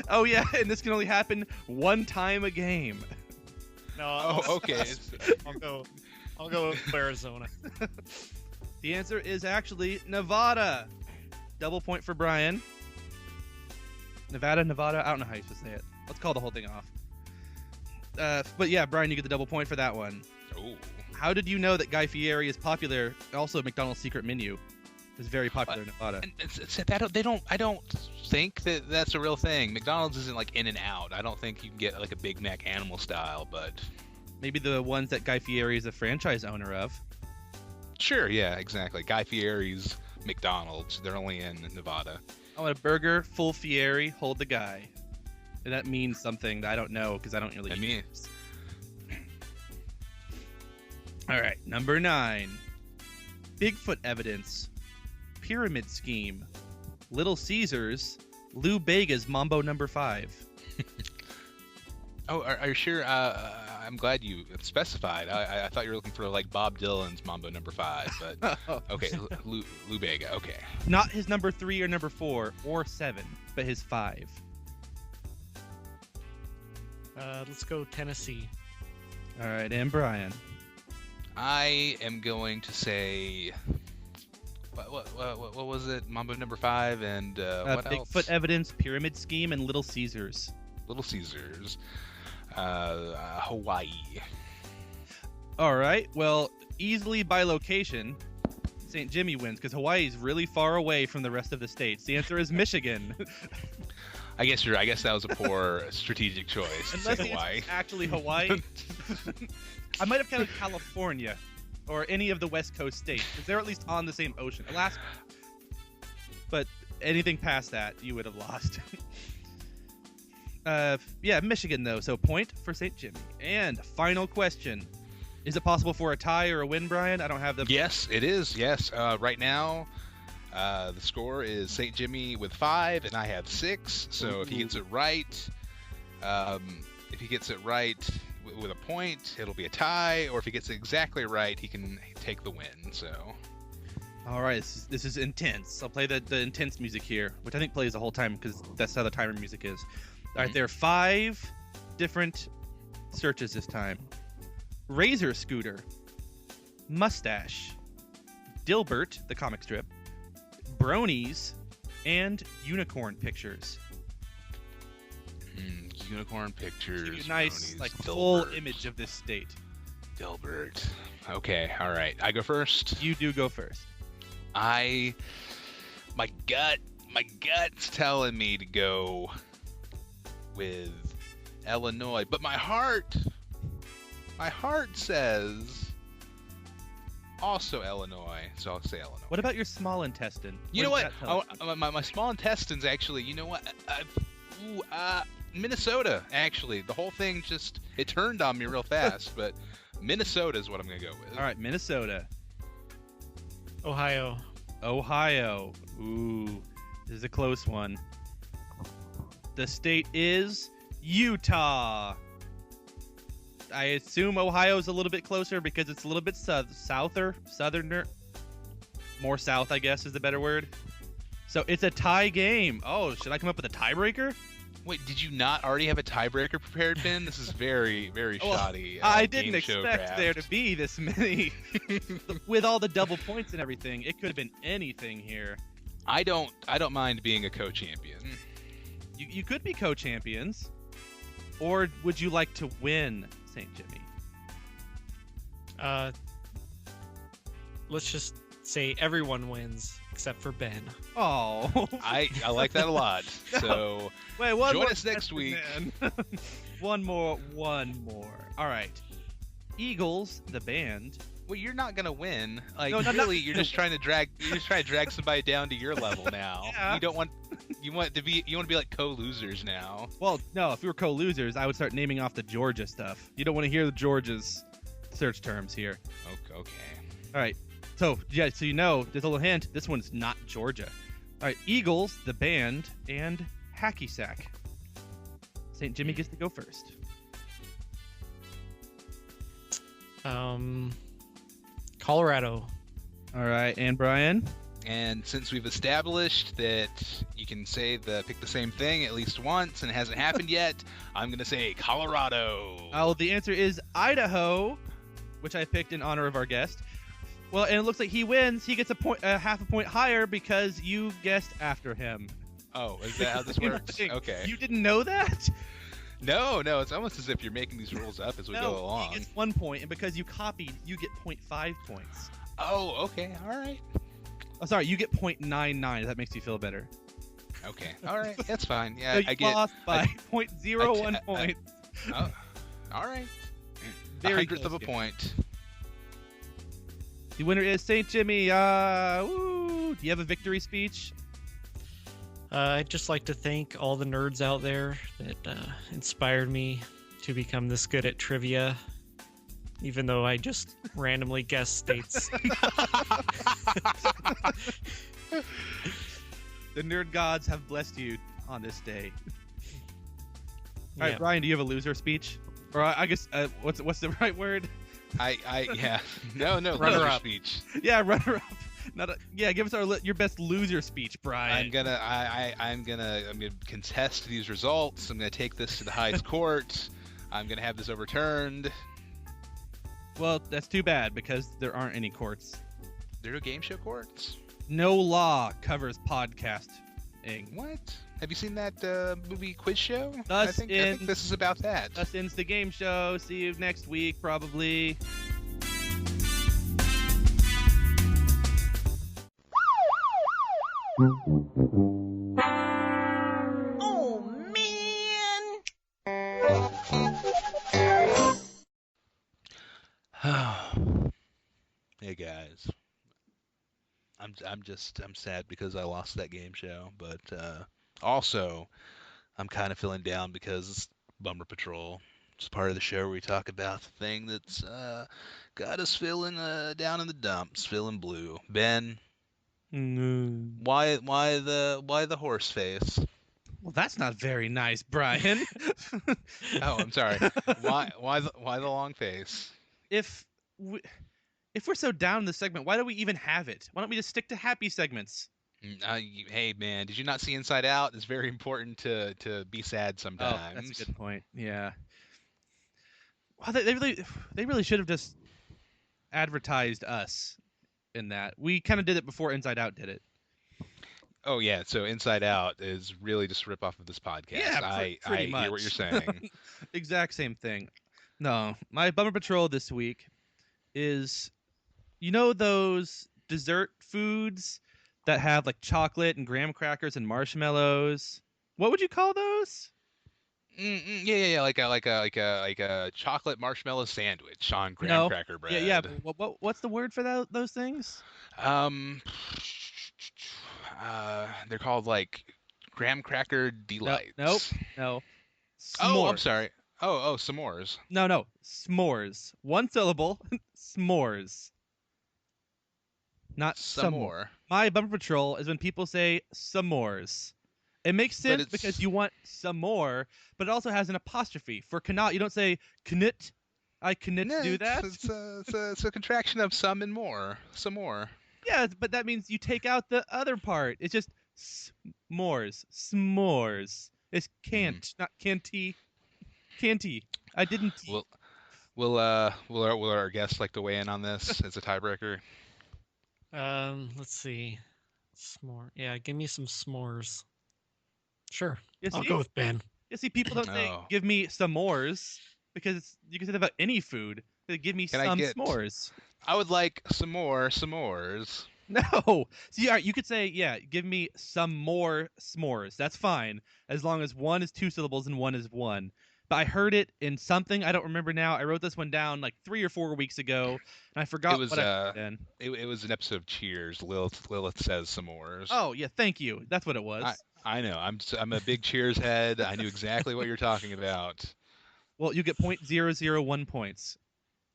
Oh yeah, and this can only happen one time a game. No, Oh, okay. I'll go with Arizona. The answer is actually Nevada. Double point for Brian. Nevada. I don't know how you should say it. Let's call the whole thing off. But yeah, Brian, you get the double point for that one. Oh. How did you know that Guy Fieri is popular? Also, McDonald's secret menu is very popular in Nevada. And I don't think that that's a real thing. McDonald's isn't like In and Out. I don't think you can get like a Big Mac animal style, but Maybe the ones that Guy Fieri is a franchise owner of. sure, yeah, exactly. Guy Fieri's McDonald's. They're only in Nevada. I want a burger, full Fieri, hold the guy. And that means something that I don't know because I don't really I eat mean- those. All right, number 9. Bigfoot evidence, pyramid scheme, Little Caesars, Lou Bega's Mambo number 5. Oh, are you sure? I'm glad you specified. I thought you were looking for like Bob Dylan's Mambo number 5, but okay, Lou Bega. Okay. Not his number 3 or number 4 or 7, but his 5. Let's go Tennessee. All right, and Brian. I am going to say. What was it? Mambo number 5 and what Bigfoot else? evidence, pyramid scheme, and Little Caesars. Little Caesars. Hawaii. All right. Well, easily by location, St. Jimmy wins because Hawaii is really far away from the rest of the states. The answer is Michigan. I guess you're. I guess that was a poor strategic choice. to Unless say the answer Hawaii. is actually Hawaii. I might have counted California or any of the West Coast states because they're at least on the same ocean. Alaska. But anything past that, you would have lost. Yeah, Michigan though. So point for St. Jimmy. And final question: is it possible for a tie or a win, Brian? I don't have the. Yes, it is. Yes. Right now, the score is St. Jimmy with 5, and I have 6. So if he gets it right, with a point, it'll be a tie. Or if he gets it exactly right, he can take the win. So. All right, this is intense. I'll play the intense music here, which I think plays the whole time because that's how the timer music is. All right, there are 5 different searches this time. Razor Scooter, Mustache, Dilbert, the comic strip, Bronies, and Unicorn Pictures. Unicorn pictures. Give you a nice, bronies, like, full Dilbert. image of this state. Dilbert. Okay, all right. I go first. You do go first. My gut's telling me to go with Illinois, but my heart says also Illinois, so I'll say Illinois. What about your small intestine? You know What what? does that tell you? My small intestines actually. You know what? Minnesota actually. The whole thing it turned on me real fast, but Minnesota is what I'm gonna go with. All right, Minnesota. Ohio. Ohio. Ooh, this is a close one. The state is Utah. I assume Ohio's a little bit closer because it's a little bit southerner. More south, I guess, is the better word. So it's a tie game. Oh, should I come up with a tiebreaker? Wait, did you not already have a tiebreaker prepared, Ben? This is very, very Well, shoddy. I didn't game show expect there to craft. be this many. With all the double points and everything, it could have been anything here. I don't mind being a co-champion. You could be co-champions, or would you like to win, St. Jimmy? Let's just say everyone wins except for Ben. Oh, I like that a lot. So wait, one join more us next question, week. man. one more. All right, Eagles, the band. well, you're not gonna win. Like No, no, really, no. you're just trying to drag somebody down to your level now. Yeah. You want to be like co-losers now. Well, no, if we were co-losers, I would start naming off the Georgia stuff. You don't want to hear the Georgia's search terms here. Okay. All right. So, yeah, so you know, there's a little hint. This one's not Georgia. All right, Eagles, the band, and Hacky Sack. St. Jimmy gets to go first. Colorado. All right, and Brian? And since we've established that you can pick the same thing at least once and it hasn't happened yet, I'm gonna say Colorado. Oh, the answer is Idaho, which I picked in honor of our guest. Well, and it looks like he wins. He gets half a point higher because you guessed after him. Oh, is that how this works? Okay. You didn't know that? No, it's almost as if you're making these rules up as we go along. He gets 1 point, and because you copied, you get 0.5 points. Oh, okay, all right. Oh, sorry, you get 0.99. If that makes you feel better. Okay, all right, that's fine. Yeah, So you I get. lost by 0.01 I- points. Oh, all right. Very 100th of a close, point. The winner is St. Jimmy. Woo! Do you have a victory speech? I'd just like to thank all the nerds out there that inspired me to become this good at trivia, even though I just randomly guessed states. The nerd gods have blessed you on this day. All right, Yeah. Brian, do you have a loser speech? Or I guess what's the right word? Yeah. No, Runner loser up. speech. Yeah, runner up. Give us your best loser speech, Brian. I'm gonna contest these results. I'm gonna take this to the highest court. I'm gonna have this overturned. Well, that's too bad because there aren't any courts. There are game show courts. No law covers podcasting. What? Have you seen that movie Quiz Show? Thus I think this is about that. Thus ends the game show. See you next week, probably. Oh man! Hey guys, I'm sad because I lost that game show, but also I'm kind of feeling down because Bummer Patrol. It's part of the show where we talk about the thing that's got us feeling down in the dumps, feeling blue. Ben, why the horse face? Well, that's not very nice, Brian. Oh, I'm sorry. Why the long face? If we're so down in this segment, why do we even have it? Why don't we just stick to happy segments? Hey man, did you not see Inside Out? It's very important to be sad sometimes. Oh, that's a good point. Yeah. Well, they really should have just advertised us in that. We kind of did it before Inside Out did it. Oh yeah, so Inside Out is really just a rip off of this podcast. Yeah, I pretty much. hear what you're saying. Exact same thing. No, my Bummer Patrol this week is, you know, those dessert foods that have like chocolate and graham crackers and marshmallows. What would you call those? Yeah, like a chocolate marshmallow sandwich on graham cracker bread. Yeah. What's the word for those things? They're called like graham cracker delights. No. Oh, I'm S'mores. sorry. Oh, s'mores. No. S'mores. One syllable. S'mores. Not Some s'more. more. My Bumper Patrol is when people say s'mores. It makes sense it's- because you want some more, but it also has an apostrophe. For cannot, you don't say knit. I cannot do that. It's a contraction of some and more. Some more. Yeah, but that means you take out the other part. It's just s'mores. S'mores. It's can't, not canty. Canty. I didn't. Will will our guests like to weigh in on this as a tiebreaker? Let's see. S'more. Yeah, give me some s'mores. Sure. You I'll see? go with Ben. You see, people don't say, Oh. give me some s'mores, because you can say that about any food. They give me Can I some get- s'mores. I would like some more s'mores. No. See, all right, you could say, yeah, give me some more s'mores. That's fine, as long as one is 2 syllables and one is one. But I heard it in something, I don't remember now. I wrote this one down like 3 or 4 weeks ago, and I forgot It was what I heard then. it was an episode of Cheers. Lilith says s'mores. Oh, yeah, thank you. That's what it was. I know. I'm a big Cheers head. I knew exactly what you're talking about. Well, you get 0.001 points.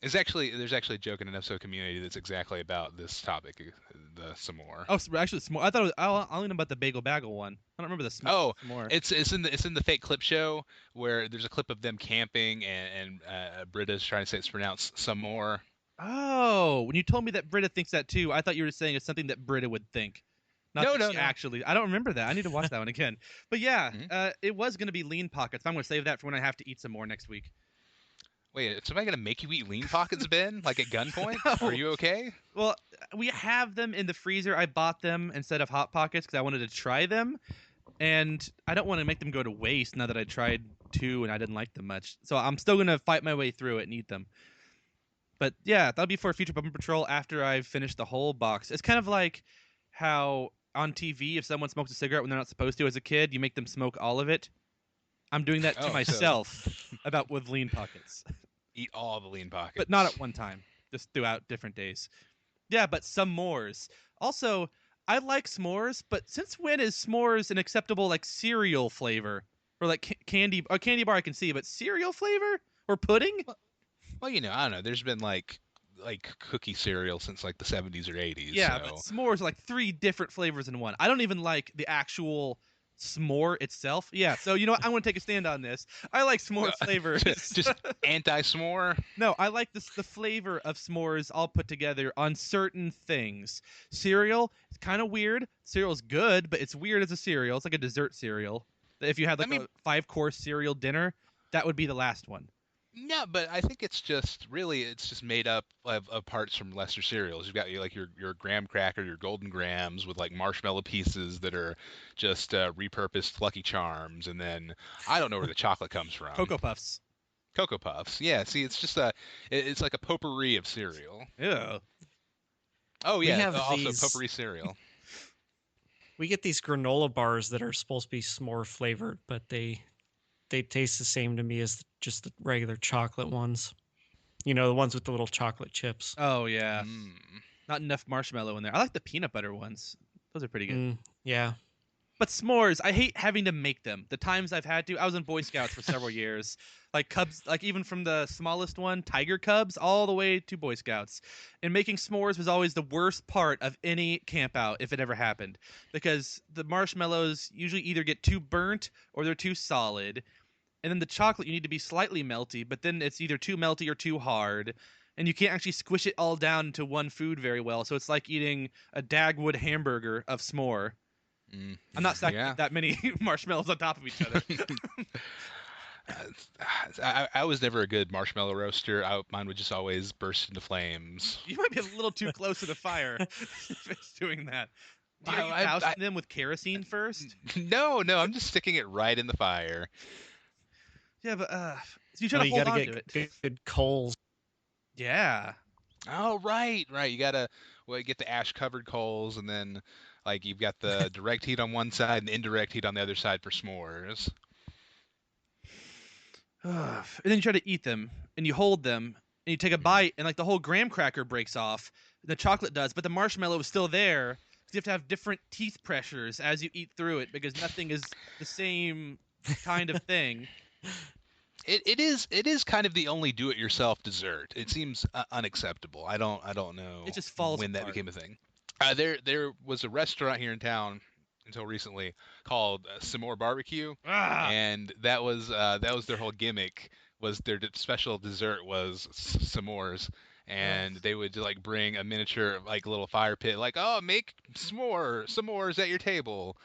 There's actually a joke in an episode of Community that's exactly about this topic, the s'more. Oh, actually, s'more. I thought it was, I only know about the bagel bagel one. I don't remember the s'more. Oh, it's in the fake clip show where there's a clip of them camping and Britta's trying to say it's pronounced some more. Oh, when you told me that Britta thinks that too, I thought you were saying it's something that Britta would think. Not No, that no, she no. actually. I don't remember that. I need to watch that one again. But yeah, Mhm. it was going to be lean pockets. I'm going to save that for when I have to eat some more next week. Wait, is somebody gonna make you eat lean pockets, Ben? Like at gunpoint? No. Are you okay? Well, we have them in the freezer. I bought them instead of Hot Pockets because I wanted to try them, and I don't want to make them go to waste now that I tried 2 and I didn't like them much. So I'm still going to fight my way through it and eat them. But yeah, that'll be for Future Bumper Patrol after I've finished the whole box. It's kind of like how on TV, if someone smokes a cigarette when they're not supposed to as a kid, you make them smoke all of it. I'm doing that to Oh, so- myself with lean pockets. Eat all the lean pockets. But not at one time, just throughout different days. Yeah, but some s'mores. Also, I like s'mores, but since when is s'mores an acceptable like cereal flavor or like candy? A candy bar I can see, but cereal flavor or pudding? Well, I don't know. There's been like cookie cereal since like the 70s or 80s. Yeah, so. but s'mores are like 3 different flavors in one. I don't even like the actual s'more itself. Yeah, so you know what? I want to take a stand on this. I like s'more flavors. Just anti-s'more. No, I like the flavor of s'mores all put together on certain things. Cereal, it's kind of weird. Cereal's good, but it's weird as a cereal. It's like a dessert cereal. If you had like a 5-course cereal dinner, that would be the last one. No, but I think it's just made up of parts from lesser cereals. You've got your graham cracker, your golden grams with like marshmallow pieces that are just repurposed Lucky Charms, and then I don't know where the chocolate comes from. Cocoa Puffs. Cocoa Puffs. Yeah, see, it's just it's like a potpourri of cereal. Ew. Oh We yeah, have also these- potpourri cereal. We get these granola bars that are supposed to be s'more flavored, but they taste the same to me as just the regular chocolate ones. You know, the ones with the little chocolate chips. Oh yeah. Mm. Not enough marshmallow in there. I like the peanut butter ones. Those are pretty good. Yeah. But s'mores, I hate having to make them. The times I've had to, I was in Boy Scouts for several years. Like Cubs, like even from the smallest one, Tiger Cubs, all the way to Boy Scouts. And making s'mores was always the worst part of any camp out, if it ever happened. Because the marshmallows usually either get too burnt or they're too solid. And then the chocolate, you need to be slightly melty, but then it's either too melty or too hard. And you can't actually squish it all down into one food very well. So it's like eating a Dagwood hamburger of s'more. Mm. I'm not stacking Yeah. that many marshmallows on top of each other. I was never a good marshmallow roaster. Mine would just always burst into flames. You might be a little too close to the fire if it's dousing that. Are you I- dousing them with kerosene first? No, I'm just sticking it right in the fire. Yeah, but so you try Well, to you hold gotta on to get it. good coals. Yeah. Oh, right. You gotta get the ash covered coals, and then like you've got the direct heat on one side and indirect heat on the other side for s'mores. And then you try to eat them, and you hold them, and you take a bite, and like the whole graham cracker breaks off. The chocolate does, but the marshmallow is still there. 'Cause you have to have different teeth pressures as you eat through it because nothing is the same kind of thing. It is kind of the only do-it-yourself dessert. It seems unacceptable. I don't know. It just falls when that apart. became a thing. There was a restaurant here in town until recently called S'more Barbecue, Ah! and that was their whole gimmick. Was their special dessert was s'mores, and they would like bring a miniature like little fire pit, like, oh, make s'mores at your table.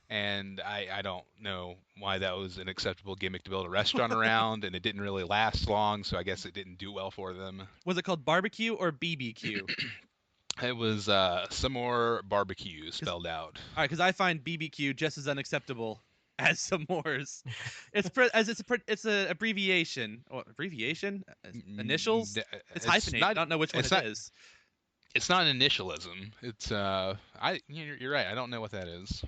and I don't know why that was an acceptable gimmick to build a restaurant around, and it didn't really last long, so I guess it didn't do well for them. Was it called barbecue or BBQ? It was some more barbecue spelled out. All right, because I find BBQ just as unacceptable as s'mores. It's a abbreviation. Oh, abbreviation? Initials? It's hyphenated. I don't know which one it is. It's not an initialism. It's you're right. I don't know what that is.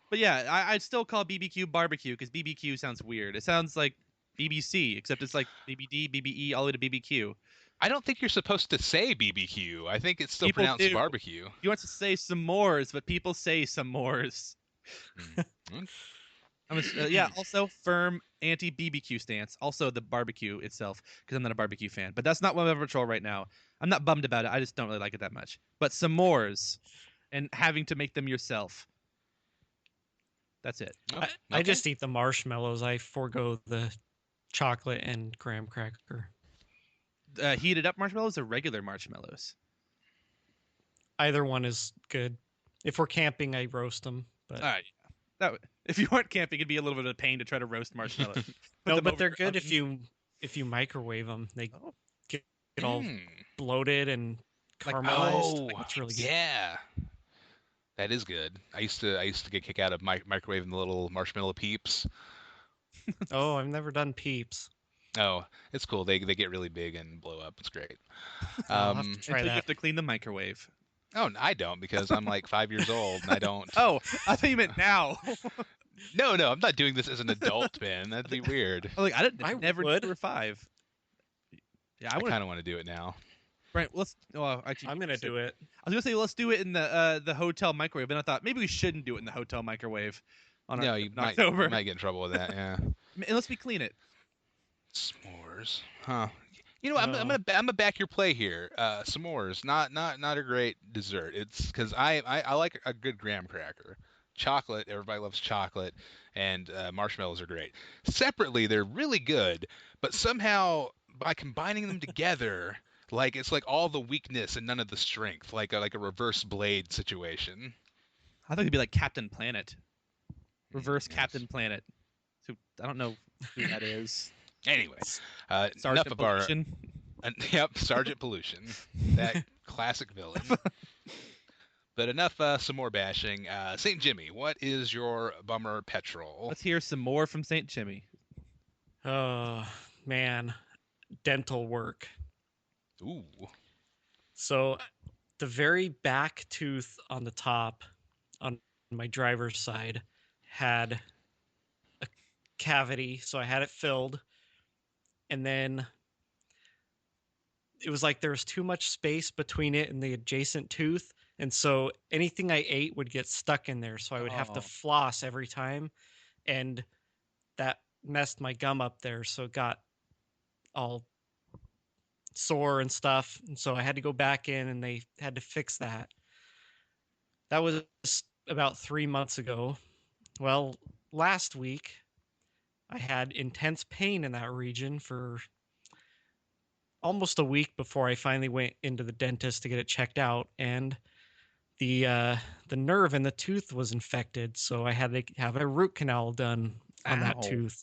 But yeah, I'd still call BBQ barbecue because BBQ sounds weird. It sounds like BBC, except it's like BBD, BBE, all the way to BBQ. I don't think you're supposed to say BBQ. I think it's still People pronounced do. barbecue. You want to say s'mores, but people say s'mores. Yeah, also firm anti-BBQ stance. Also the barbecue itself, because I'm not a barbecue fan. But that's not what I'm patrol right now. I'm not bummed about it. I just don't really like it that much. But s'mores and having to make them yourself. That's it. Oh, okay. I just eat the marshmallows. I forego the chocolate and graham cracker. Heated up marshmallows or regular marshmallows? Either one is good. If we're camping, I roast them. But All right. If you weren't camping, it'd be a little bit of a pain to try to roast marshmallows. no, but they're good if you microwave them. They get all bloated and caramelized. It's really good. Yeah, that is good. I used to get a kick out of microwaving the little marshmallow peeps. Oh, I've never done peeps. Oh, it's cool. They get really big and blow up. It's great. I'll have to try Until that. you have to clean the microwave. Oh, I don't because I'm like 5 years old and I don't. Oh, I thought you meant now. No, I'm not doing this as an adult, man. That'd be weird. Like I never would. did for 5. Yeah, I kind of want to do it now. Right, let's. Well, actually, I'm gonna do it. I was gonna say let's do it in the hotel microwave, but I thought maybe we shouldn't do it in the hotel microwave. No, you might get in trouble with that. Yeah. Unless we clean it. S'mores, huh? You know, I'm gonna back your play here. S'mores, not a great dessert. It's because I like a good graham cracker. Chocolate, everybody loves chocolate, and marshmallows are great. Separately, they're really good, but somehow by combining them together, like it's like all the weakness and none of the strength, like a reverse Blade situation. I think it'd be like Captain Planet, reverse Yes. Captain Planet. So I don't know who that is. Anyway, Sergeant enough of our Pollution. yep, Sergeant Pollution, that classic villain. But enough some more bashing. St. Jimmy, what is your bummer petrol? Let's hear some more from St. Jimmy. Oh man, dental work. Ooh. So the very back tooth on the top on my driver's side had a cavity, so I had it filled. And then it was like there was too much space between it and the adjacent tooth. And so anything I ate would get stuck in there. So I would have to floss every time. And that messed my gum up there. So it got all sore and stuff. And so I had to go back in and they had to fix that. That was about 3 months ago. Well, last week I had intense pain in that region for almost a week before I finally went into the dentist to get it checked out, and the nerve in the tooth was infected, so I had to have a root canal done on that tooth.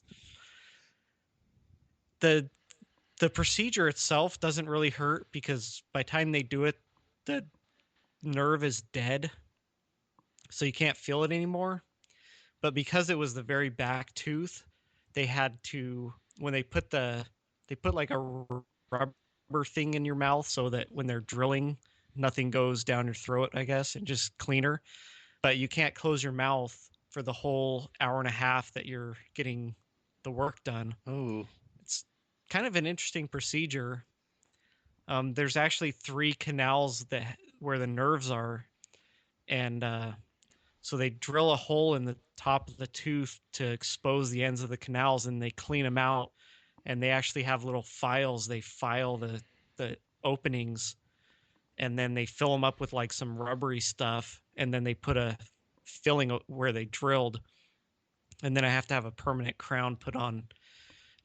The procedure itself doesn't really hurt because by the time they do it, the nerve is dead, so you can't feel it anymore. But because it was the very back tooth, they had to, when they put like a rubber thing in your mouth so that when they're drilling, nothing goes down your throat, I guess, and just cleaner. But you can't close your mouth for the whole hour and a half that you're getting the work done. Oh, It's kind of an interesting procedure. There's actually 3 canals where the nerves are, and so they drill a hole in the top of the tooth to expose the ends of the canals, and they clean them out. And they actually have little files. They file the openings, and then they fill them up with like some rubbery stuff, and then they put a filling where they drilled. And then I have to have a permanent crown put on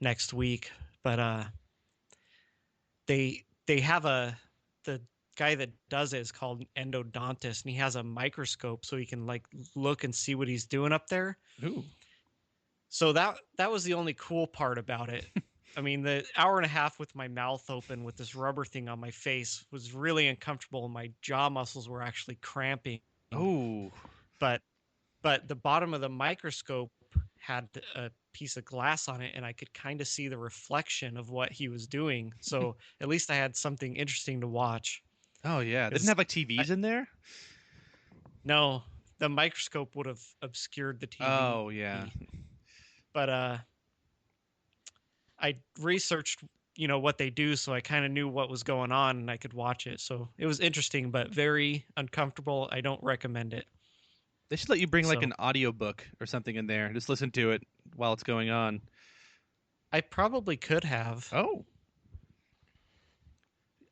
next week. But they have the guy that does it is called an endodontist, and he has a microscope so he can like look and see what he's doing up there. Ooh. So that was the only cool part about it. I mean, the hour and a half with my mouth open with this rubber thing on my face was really uncomfortable, and my jaw muscles were actually cramping. Oh. But the bottom of the microscope had a piece of glass on it, and I could kind of see the reflection of what he was doing. So at least I had something interesting to watch. Oh yeah. They didn't 'Cause have like TVs in there? No, the microscope would have obscured the TV. Oh yeah. But I researched, what they do, so I kind of knew what was going on and I could watch it. So it was interesting, but very uncomfortable. I don't recommend it. They should let you bring like So- an audiobook or something in there. Just listen to it while it's going on. I probably could have, Oh.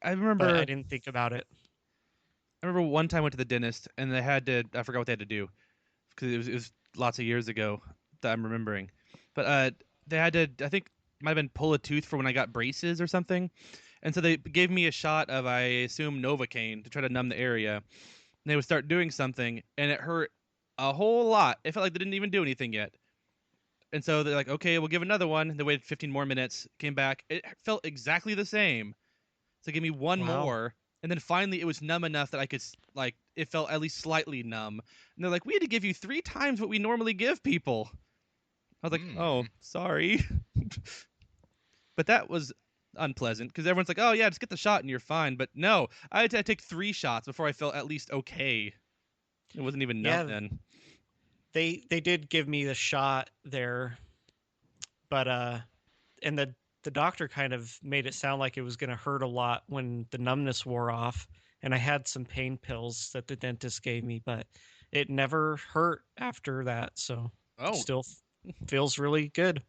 I but remember I didn't think about it. I remember one time I went to the dentist and they had to I forgot what they had to do because it was lots of years ago that I'm remembering. But they had to I think might have been pull a tooth for when I got braces or something. And so they gave me a shot of I assume Novocaine to try to numb the area. And they would start doing something and it hurt a whole lot. It felt like they didn't even do anything yet. And so they're like, "Okay, we'll give another one." They waited 15 more minutes, came back. It felt exactly the same. So give me one Wow. more, and then finally it was numb enough that I could like it felt at least slightly numb. And they're like, "We had to give you 3 times what we normally give people." I was like, "Oh, sorry," but that was unpleasant because everyone's like, "Oh yeah, just get the shot and you're fine." But no, I had to take 3 shots before I felt at least okay. It wasn't even numb Yeah. then. They did give me the shot there, but and the doctor kind of made it sound like it was going to hurt a lot when the numbness wore off, and I had some pain pills that the dentist gave me, but it never hurt after that, so Oh, still feels really good.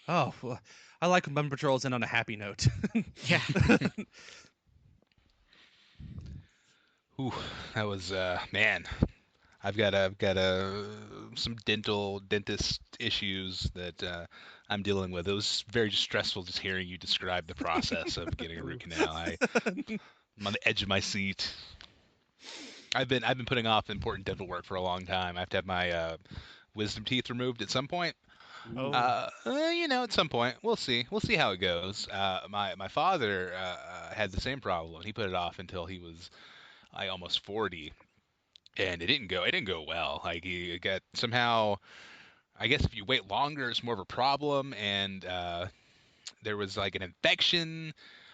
oh, well, I like when Bum Patrol's in on a happy note. Yeah. Ooh, that was man. I've got some dentist issues that I'm dealing with. It was very stressful just hearing you describe the process of getting a root canal. I'm on the edge of my seat. I've been putting off important dental work for a long time. I have to have my wisdom teeth removed at some point. Oh. At some point, we'll see. We'll see how it goes. My father had the same problem. He put it off until he was almost 40. And it didn't go well. Like he got somehow, I guess if you wait longer, it's more of a problem. And there was like an infection.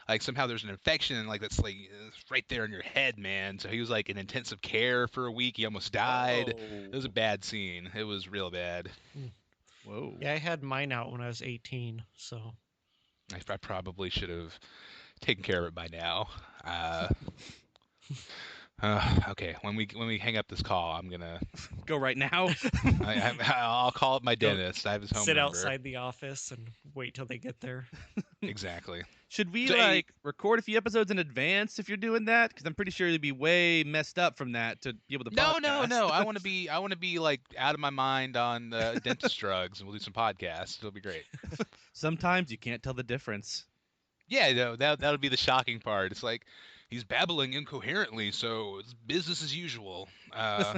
Like somehow there's an infection, and like that's like it's right there in your head, man. So he was like in intensive care for a week. He almost died. It was a bad scene. It was real bad. Whoa. Yeah, I had mine out when I was 18, so I probably should have taken care of it by now. Okay, when we hang up this call, I'm gonna Go right now. I'll call up my Go dentist. I have his home sit number. outside the office and wait till they get there. Exactly. Should we So, like record a few episodes in advance if you're doing that? Because I'm pretty sure you'd be way messed up from that to be able to. No. podcast. I want to be like out of my mind on the dentist drugs, and we'll do some podcasts. It'll be great. Sometimes you can't tell the difference. Yeah, no, that'll be the shocking part. It's like he's babbling incoherently, so it's business as usual. Yeah.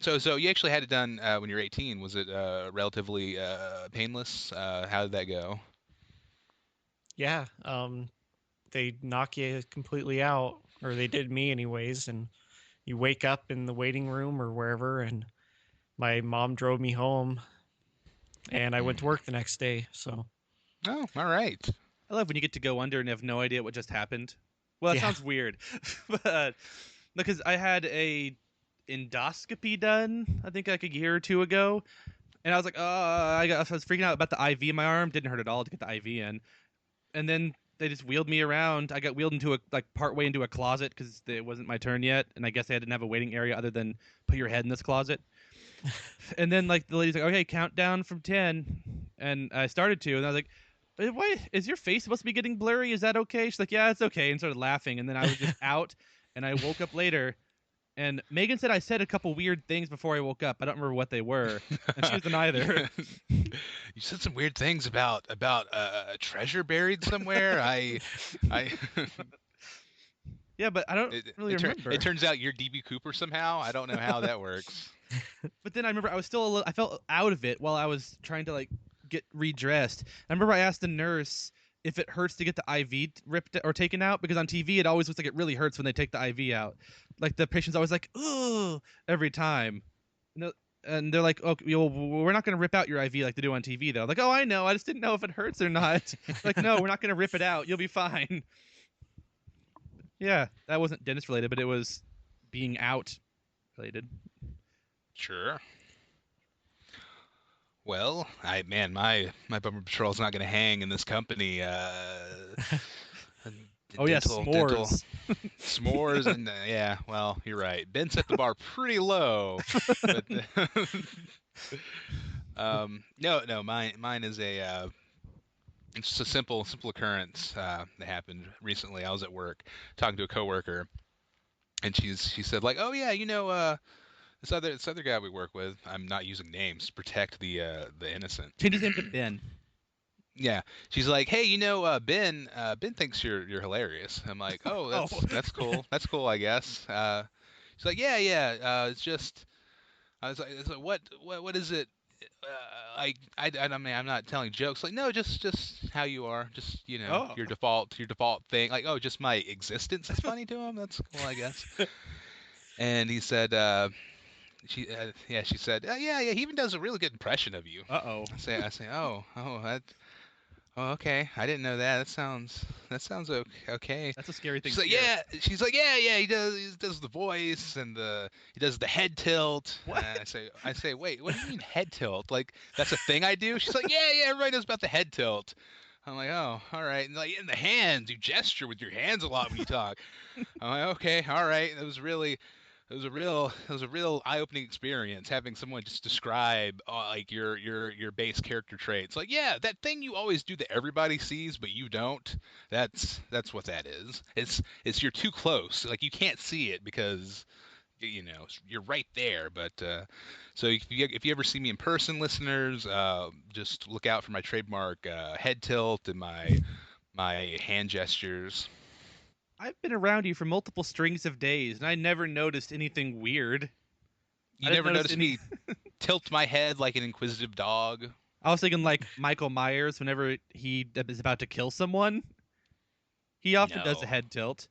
So you actually had it done when you were 18. Was it relatively painless? How did that go? Yeah, they knock you completely out, or they did me anyways, and you wake up in the waiting room or wherever, and my mom drove me home, and I went to work the next day. So Oh, all right. I love when you get to go under and have no idea what just happened. Well, that Yeah. sounds weird, but because I had a endoscopy done, I think like a year or 2 ago, and I was like, I was freaking out about the IV in my arm. Didn't hurt at all to get the IV in, and then they just wheeled me around. I got wheeled into partway into a closet because it wasn't my turn yet, and I guess they didn't have a waiting area other than put your head in this closet. And then like the lady's like, "Okay, count down from 10," and I started to, and I was like, "Wait, is your face supposed to be getting blurry? Is that okay?" She's like, "Yeah, it's okay," and started laughing. And then I was just out, and I woke up later, and Megan said I said a couple weird things before I woke up. I don't remember what they were, and she wasn't either. You said some weird things about a treasure buried somewhere. I Yeah, but I don't really remember. It turns out you're DB Cooper somehow. I don't know how that works. But then I remember I was still I felt out of it while I was trying to like get redressed. I remember I asked the nurse if it hurts to get the IV ripped or taken out, because on TV it always looks like it really hurts when they take the IV out. Like the patient's always like, "Ugh," every time. And they're like, "Okay, well, we're not going to rip out your IV like they do on TV, though." Like, "Oh, I know. I just didn't know if it hurts or not." Like, "No, we're not going to rip it out. You'll be fine." Yeah, that wasn't dentist related, but it was being out related. Sure. Well, my bumper patrol's not going to hang in this company. Oh yeah, Dental s'mores. s'mores, and yeah. Well, you're right. Ben set the bar pretty low, but no. Mine is it's just a simple occurrence that happened recently. I was at work talking to a coworker, and she said like, "Oh yeah, this other guy we work with. I'm not using names to protect the innocent." Change his name to Ben. Yeah, she's like, "Hey, Ben thinks you're hilarious." I'm like, "Oh, that's cool. That's cool, I guess." She's like, "Yeah. It's just." I was like, what is it? I mean, I'm not telling jokes. Like, no, just how you are. Just Oh. your default thing. Like, oh, just my existence is funny to him. That's cool, I guess. And he said, she said, yeah. He even does a really good impression of you. Uh-oh. I say, oh, that. Oh, okay. I didn't know that. That sounds okay. That's a scary thing She's to like, hear. yeah. She's like, yeah. He does the voice and he does the head tilt. What? I say, wait, what do you mean head tilt? Like that's a thing I do? She's like, yeah. Everybody knows about the head tilt. I'm like, oh, all right. And like in the hands, you gesture with your hands a lot when you talk. I'm like, okay, all right. It was a real eye-opening experience having someone just describe like your base character traits. Like, yeah, that thing you always do that everybody sees but you don't. That's what that is. It's you're too close. Like you can't see it because you're right there. But so if you ever see me in person, listeners, just look out for my trademark head tilt and my hand gestures. I've been around you for multiple strings of days, and I never noticed anything weird. You I didn't never notice noticed me tilt my head like an inquisitive dog. I was thinking like Michael Myers whenever he is about to kill someone. He often does a No. head tilt.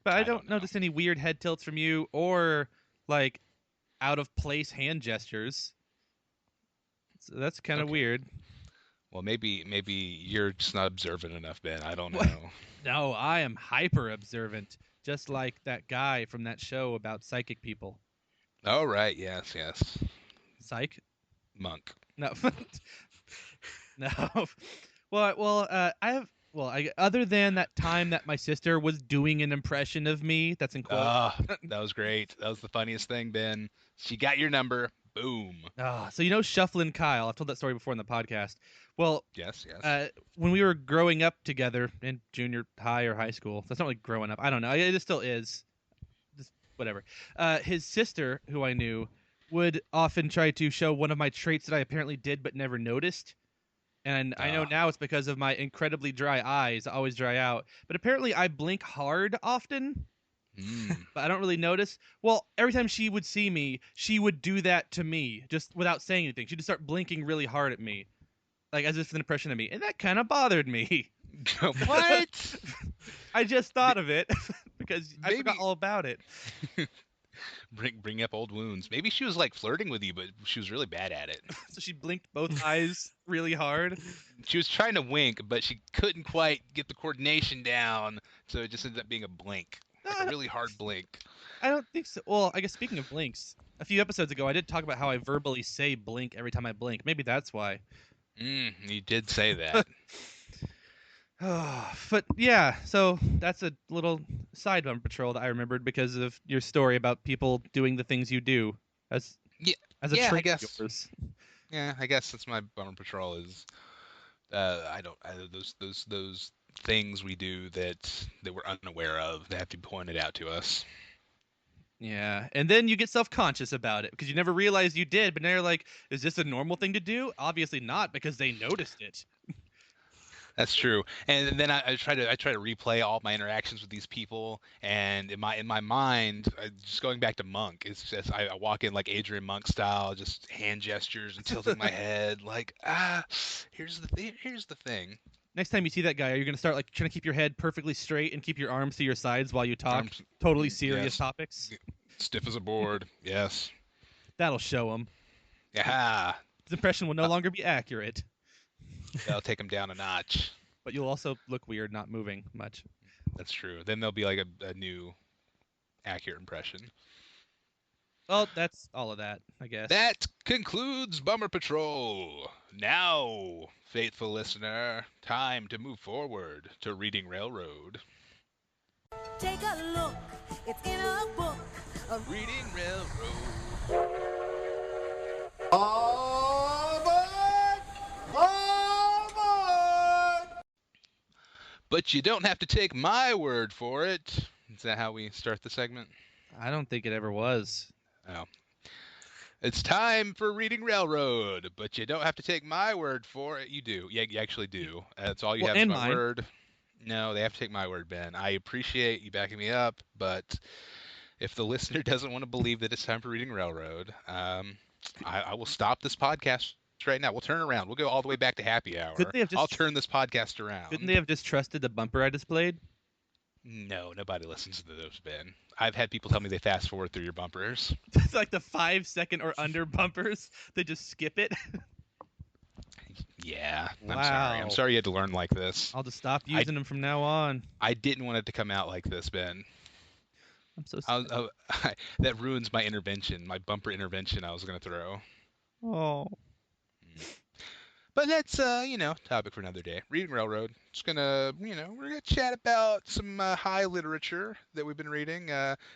But I don't know. notice any weird head tilts from you or like out of place hand gestures. So that's kind of Okay. weird. Well, maybe you're just not observant enough, Ben. I don't What? know. No, I am hyper observant, just like that guy from that show about psychic people. Oh, right. Yes. Psych? Monk. No. No. Other than that time that my sister was doing an impression of me, that's in quotes. That was great. That was the funniest thing, Ben. She got your number. Boom. So Shufflin' Kyle. I've told that story before in the podcast. Well, Yes. when we were growing up together in junior high or high school, that's not really growing up. I don't know. It still is. Just whatever. His sister, who I knew, would often try to show one of my traits that I apparently did but never noticed. And I know now it's because of my incredibly dry eyes. I always dry out. But apparently I blink hard often. But I don't really notice. Well, every time she would see me, she would do that to me just without saying anything. She'd just start blinking really hard at me, like as if an impression of me, and that kind of bothered me. What? I just thought of it because I Maybe- forgot all about it. Bring up old wounds. Maybe she was like flirting with you, but she was really bad at it. So she blinked both eyes really hard. She was trying to wink, but she couldn't quite get the coordination down, so it just ended up being a blink, like a really hard blink. I don't think so. Well, I guess speaking of blinks, a few episodes ago I did talk about how I verbally say blink every time I blink. Maybe that's why. You did say that. But yeah, so that's a little side bumper patrol that I remembered because of your story about people doing the things you do as Yeah, as a yeah, I trait of guess. yours. Yeah, I guess that's my bummer patrol is those things we do that we're unaware of that have to be pointed out to us. Yeah, and then you get self-conscious about it because you never realized you did, but now you're like, is this a normal thing to do? Obviously not because they noticed it. That's true. And then I try to replay all my interactions with these people, and in my mind, just going back to Monk, it's just I walk in like Adrian Monk style, just hand gestures and tilting my head, like here's the thing. Next time you see that guy, are you going to start like trying to keep your head perfectly straight and keep your arms to your sides while you talk Arms- totally serious yes. topics? Stiff as a board. Yes. That'll show him. Yeah. His impression will no longer be accurate, That'll take him down a notch. but you'll also look weird not moving much. That's true. Then there'll be like a new accurate impression. Well, that's all of that, I guess. That concludes Bummer Patrol. Now, faithful listener, time to move forward to Reading Railroad. Take a look, it's in a book of Reading Railroad. But you don't have to take my word for it. Is that how we start the segment? I don't think it ever was. Oh. It's time for Reading Railroad, but you don't have to take my word for it. You do. Yeah, you actually do. That's all you Well, have is and my mine. word. No, they have to take my word, Ben. I appreciate you backing me up, but if the listener doesn't want to believe that it's time for Reading Railroad, I will stop this podcast right now. We'll turn around. We'll go all the way back to happy hour. Couldn't they have just- I'll turn this podcast around. Couldn't they have distrusted the bumper I displayed? No, nobody listens to those, Ben. I've had people tell me they fast forward through your bumpers. It's like the 5-second or under bumpers. They just skip it. Yeah, I'm sorry. Wow. I'm sorry you had to learn like this. I'll just stop using them from now on. I didn't want it to come out like this, Ben. I'm so sorry. That ruins my intervention, my bumper intervention I was going to throw. Oh. But that's, topic for another day. Reading Railroad. Just gonna, we're gonna chat about some high literature that we've been reading,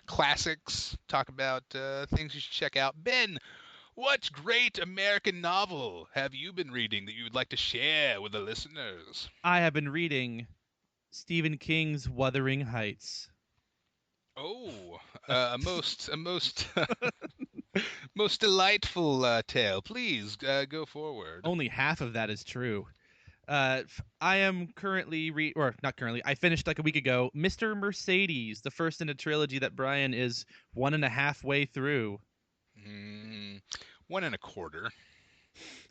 classics. Talk about things you should check out. Ben, what great American novel have you been reading that you would like to share with the listeners? I have been reading Stephen King's Wuthering Heights. Oh, a most most delightful tale. Please go forward. Only half of that is true. I am currently not currently. I finished like a week ago. Mr. Mercedes, the first in a trilogy that Brian is 1.5 way through. 1 1/4.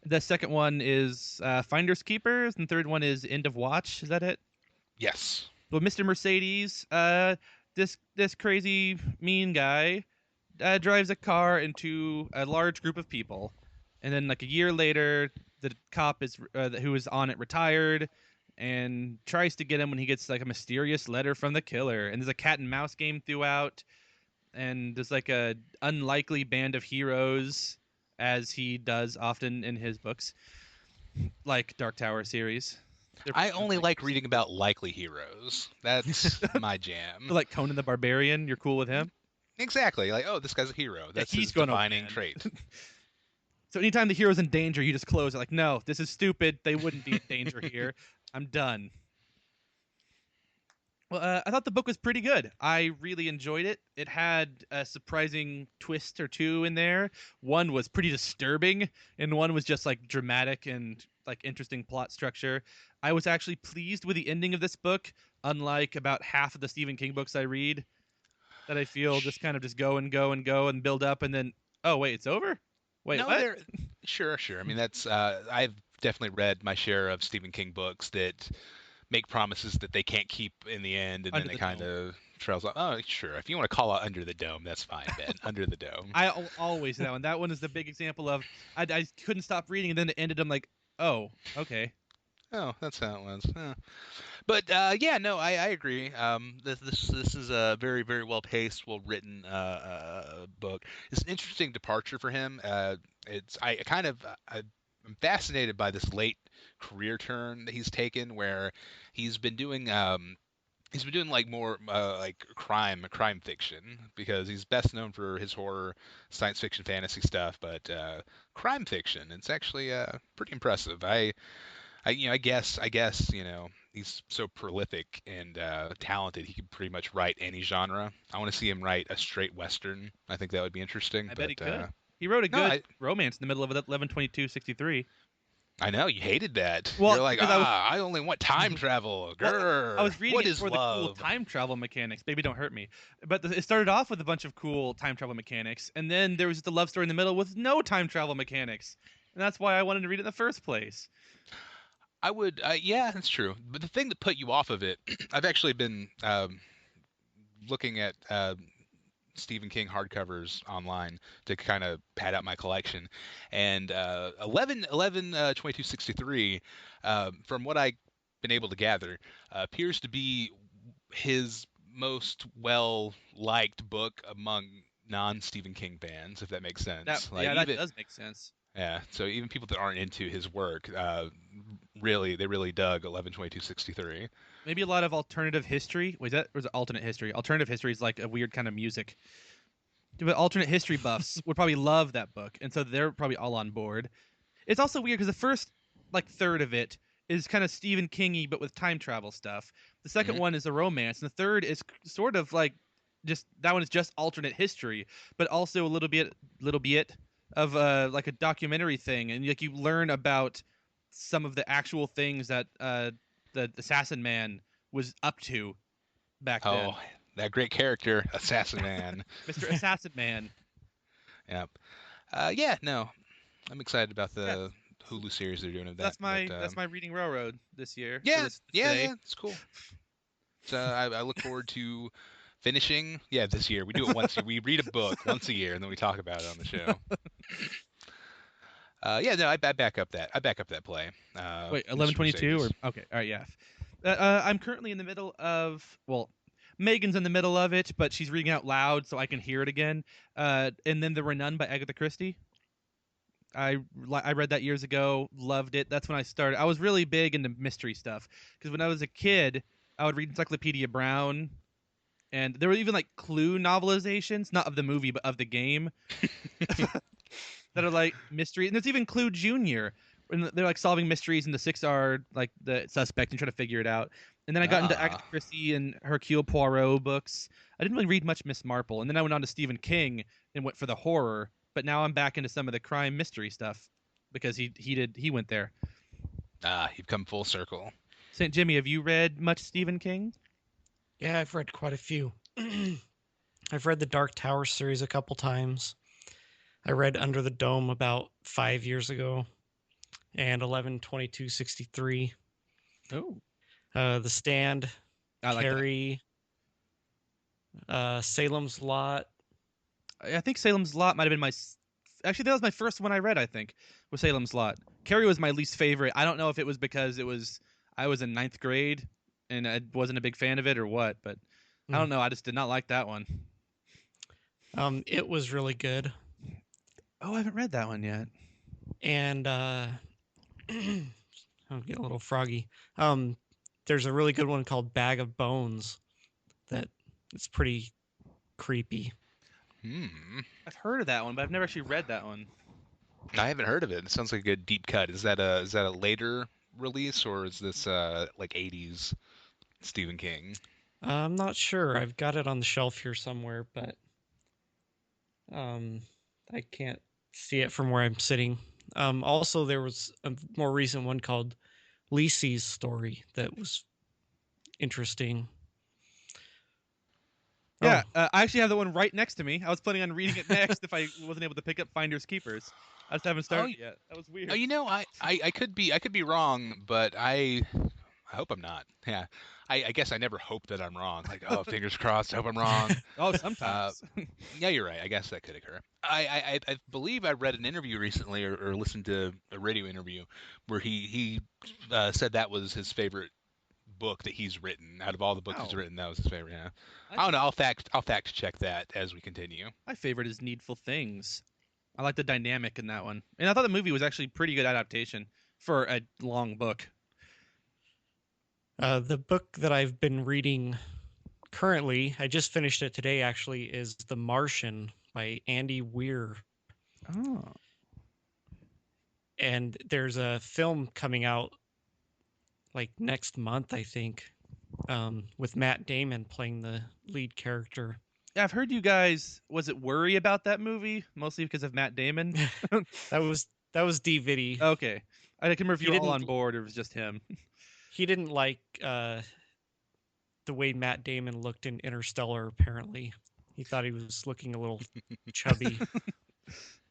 The second one is Finders Keepers, and the third one is End of Watch. Is that it? Yes. Well, Mr. Mercedes, this crazy mean guy drives a car into a large group of people, and then like a year later, the cop is who is on it retired, and tries to get him when he gets like a mysterious letter from the killer. And there's a cat and mouse game throughout, and there's like a unlikely band of heroes, as he does often in his books, like Dark Tower series. I only like reading about likely heroes. That's my jam. Like Conan the Barbarian. You're cool with him? Exactly. Like, oh, this guy's a hero. That's he's his gonna defining win. trait. So anytime the hero's in danger, you just close it. Like, no, this is stupid. They wouldn't be in danger here. I'm done. Well, I thought the book was pretty good. I really enjoyed it. It had a surprising twist or two in there. One was pretty disturbing, and one was just like dramatic and like interesting plot structure. I was actually pleased with the ending of this book, unlike about half of the Stephen King books I read, that I feel just kind of just go and go and go and build up, and then, oh, wait, it's over? Wait, no, what? Sure. I mean, that's I've definitely read my share of Stephen King books that make promises that they can't keep in the end, and Under then the they kind of trails off. Oh, sure. If you want to call it Under the Dome, that's fine, Ben. Under the Dome. I always say that one. That one is the big example of I couldn't stop reading, and then it ended. I'm like, oh, okay. Oh, that's how it was. But yeah, no, I agree. This is a very, very well paced, well written book. It's an interesting departure for him. I'm fascinated by this late career turn that he's taken, where he's been doing like more like crime fiction, because he's best known for his horror, science fiction, fantasy stuff. But crime fiction, it's actually pretty impressive. I guess he's so prolific and talented. He could pretty much write any genre. I want to see him write a straight western. I think that would be interesting. I bet he could. He wrote a no, good romance in the middle of 11/22/63. I know you hated that. Well, You're like, because I was I only want time travel. well, Grr. I was reading What it is for the cool love? time travel mechanics. Baby, don't hurt me. But it started off with a bunch of cool time travel mechanics, and then there was just a love story in the middle with no time travel mechanics, and that's why I wanted to read it in the first place. I would, yeah, that's true. But the thing that put you off of it, I've actually been looking at Stephen King hardcovers online to kind of pad out my collection, and 2263, from what I've been able to gather, appears to be his most well liked book among non Stephen King fans, if that makes That sense. Like yeah, that even does make sense. yeah, so even people that aren't into his work, they really dug 11/22/63. Maybe a lot of alternative history. Was that was it alternate history? Alternative history is like a weird kind of music. But alternate history buffs would probably love that book, and so they're probably all on board. It's also weird because the first like third of it is kind of Stephen Kingy, but with time travel stuff. The second Mhm. one is a romance, and the third is sort of like just that one is just alternate history, but also a little bit of like a documentary thing, and like you learn about some of the actual things that the assassin man was up to back then. Oh, that great character, Assassin Man. Mr. Assassin Man. Yep. Yeah, no, I'm excited about Yeah. the Hulu series they're doing of that. That's my but, that's my reading railroad this year. or yeah, this yeah, today. yeah, it's cool. So I look forward to finishing. Yeah, this year we do it once. We read a book once a year, and then we talk about it on the show. Yeah, no, I back up that. I back up that play. Wait, Mr. 1122 or Mercedes. okay, all right, yeah. I'm currently in the middle of Megan's in the middle of it, but she's reading out loud so I can hear it again. And then The Renun by Agatha Christie. I read that years ago, loved it. That's when I started. I was really big into mystery stuff because when I was a kid, I would read Encyclopedia Brown, and there were even like Clue novelizations, not of the movie but of the game, that are like mystery. And there's even Clue Junior, and they're like solving mysteries, and the six are like the suspect and trying to figure it out. And then I got into Ah. Agatha Christie and Hercule Poirot books. I didn't really read much Miss Marple, and then I went on to Stephen King and went for the horror. But now I'm back into some of the crime mystery stuff because he went there. You've come full circle. St. Jimmy, have you read much Stephen King? Yeah, I've read quite a few. I've read the Dark Tower series a couple times. I read Under the Dome about 5 years ago, and 11/22/63. Oh, The Stand, I like that. Carrie, Salem's Lot. I think Salem's Lot might have been actually that was my first one I read. I think was Salem's Lot. Carrie was my least favorite. I don't know if it was because I was in ninth grade and I wasn't a big fan of it or what, but I don't know. I just did not like that one. It was really good. Oh, I haven't read that one yet. And I'm getting a little froggy. There's a really good one called Bag of Bones that it's pretty creepy. I've heard of that one, but I've never actually read that one. I haven't heard of it. It sounds like a good deep cut. Is that a later release, or is this like 80s Stephen King? I'm not sure. I've got it on the shelf here somewhere, but I can't see it from where I'm sitting. Also, there was a more recent one called Lisey's Story that was interesting. Yeah, I actually have the one right next to me. I was planning on reading it next if I wasn't able to pick up Finders Keepers. I just haven't started yet. That was weird. Oh, you know, I could be wrong, but I hope I'm not. Yeah, I guess I never hope that I'm wrong. Like, oh, fingers crossed. I hope I'm wrong. Oh, sometimes. Yeah, you're right. I guess that could occur. I believe I read an interview recently or listened to a radio interview where he said that was his favorite book that he's written. Out of all the books he's Wow. written, that was his favorite. Yeah. I don't know. I'll fact check that as we continue. My favorite is Needful Things. I like the dynamic in that one. And I thought the movie was actually pretty good adaptation for a long book. The book that I've been reading currently, I just finished it today actually, is The Martian by Andy Weir. Oh. And there's a film coming out like next month, I think, with Matt Damon playing the lead character. Yeah, I've heard you guys, was it worry about that movie? Mostly because of Matt Damon? That was DVD. Okay. I can remember if He you were all didn't- on board or it was just him. He didn't like the way Matt Damon looked in Interstellar. Apparently, he thought he was looking a little chubby.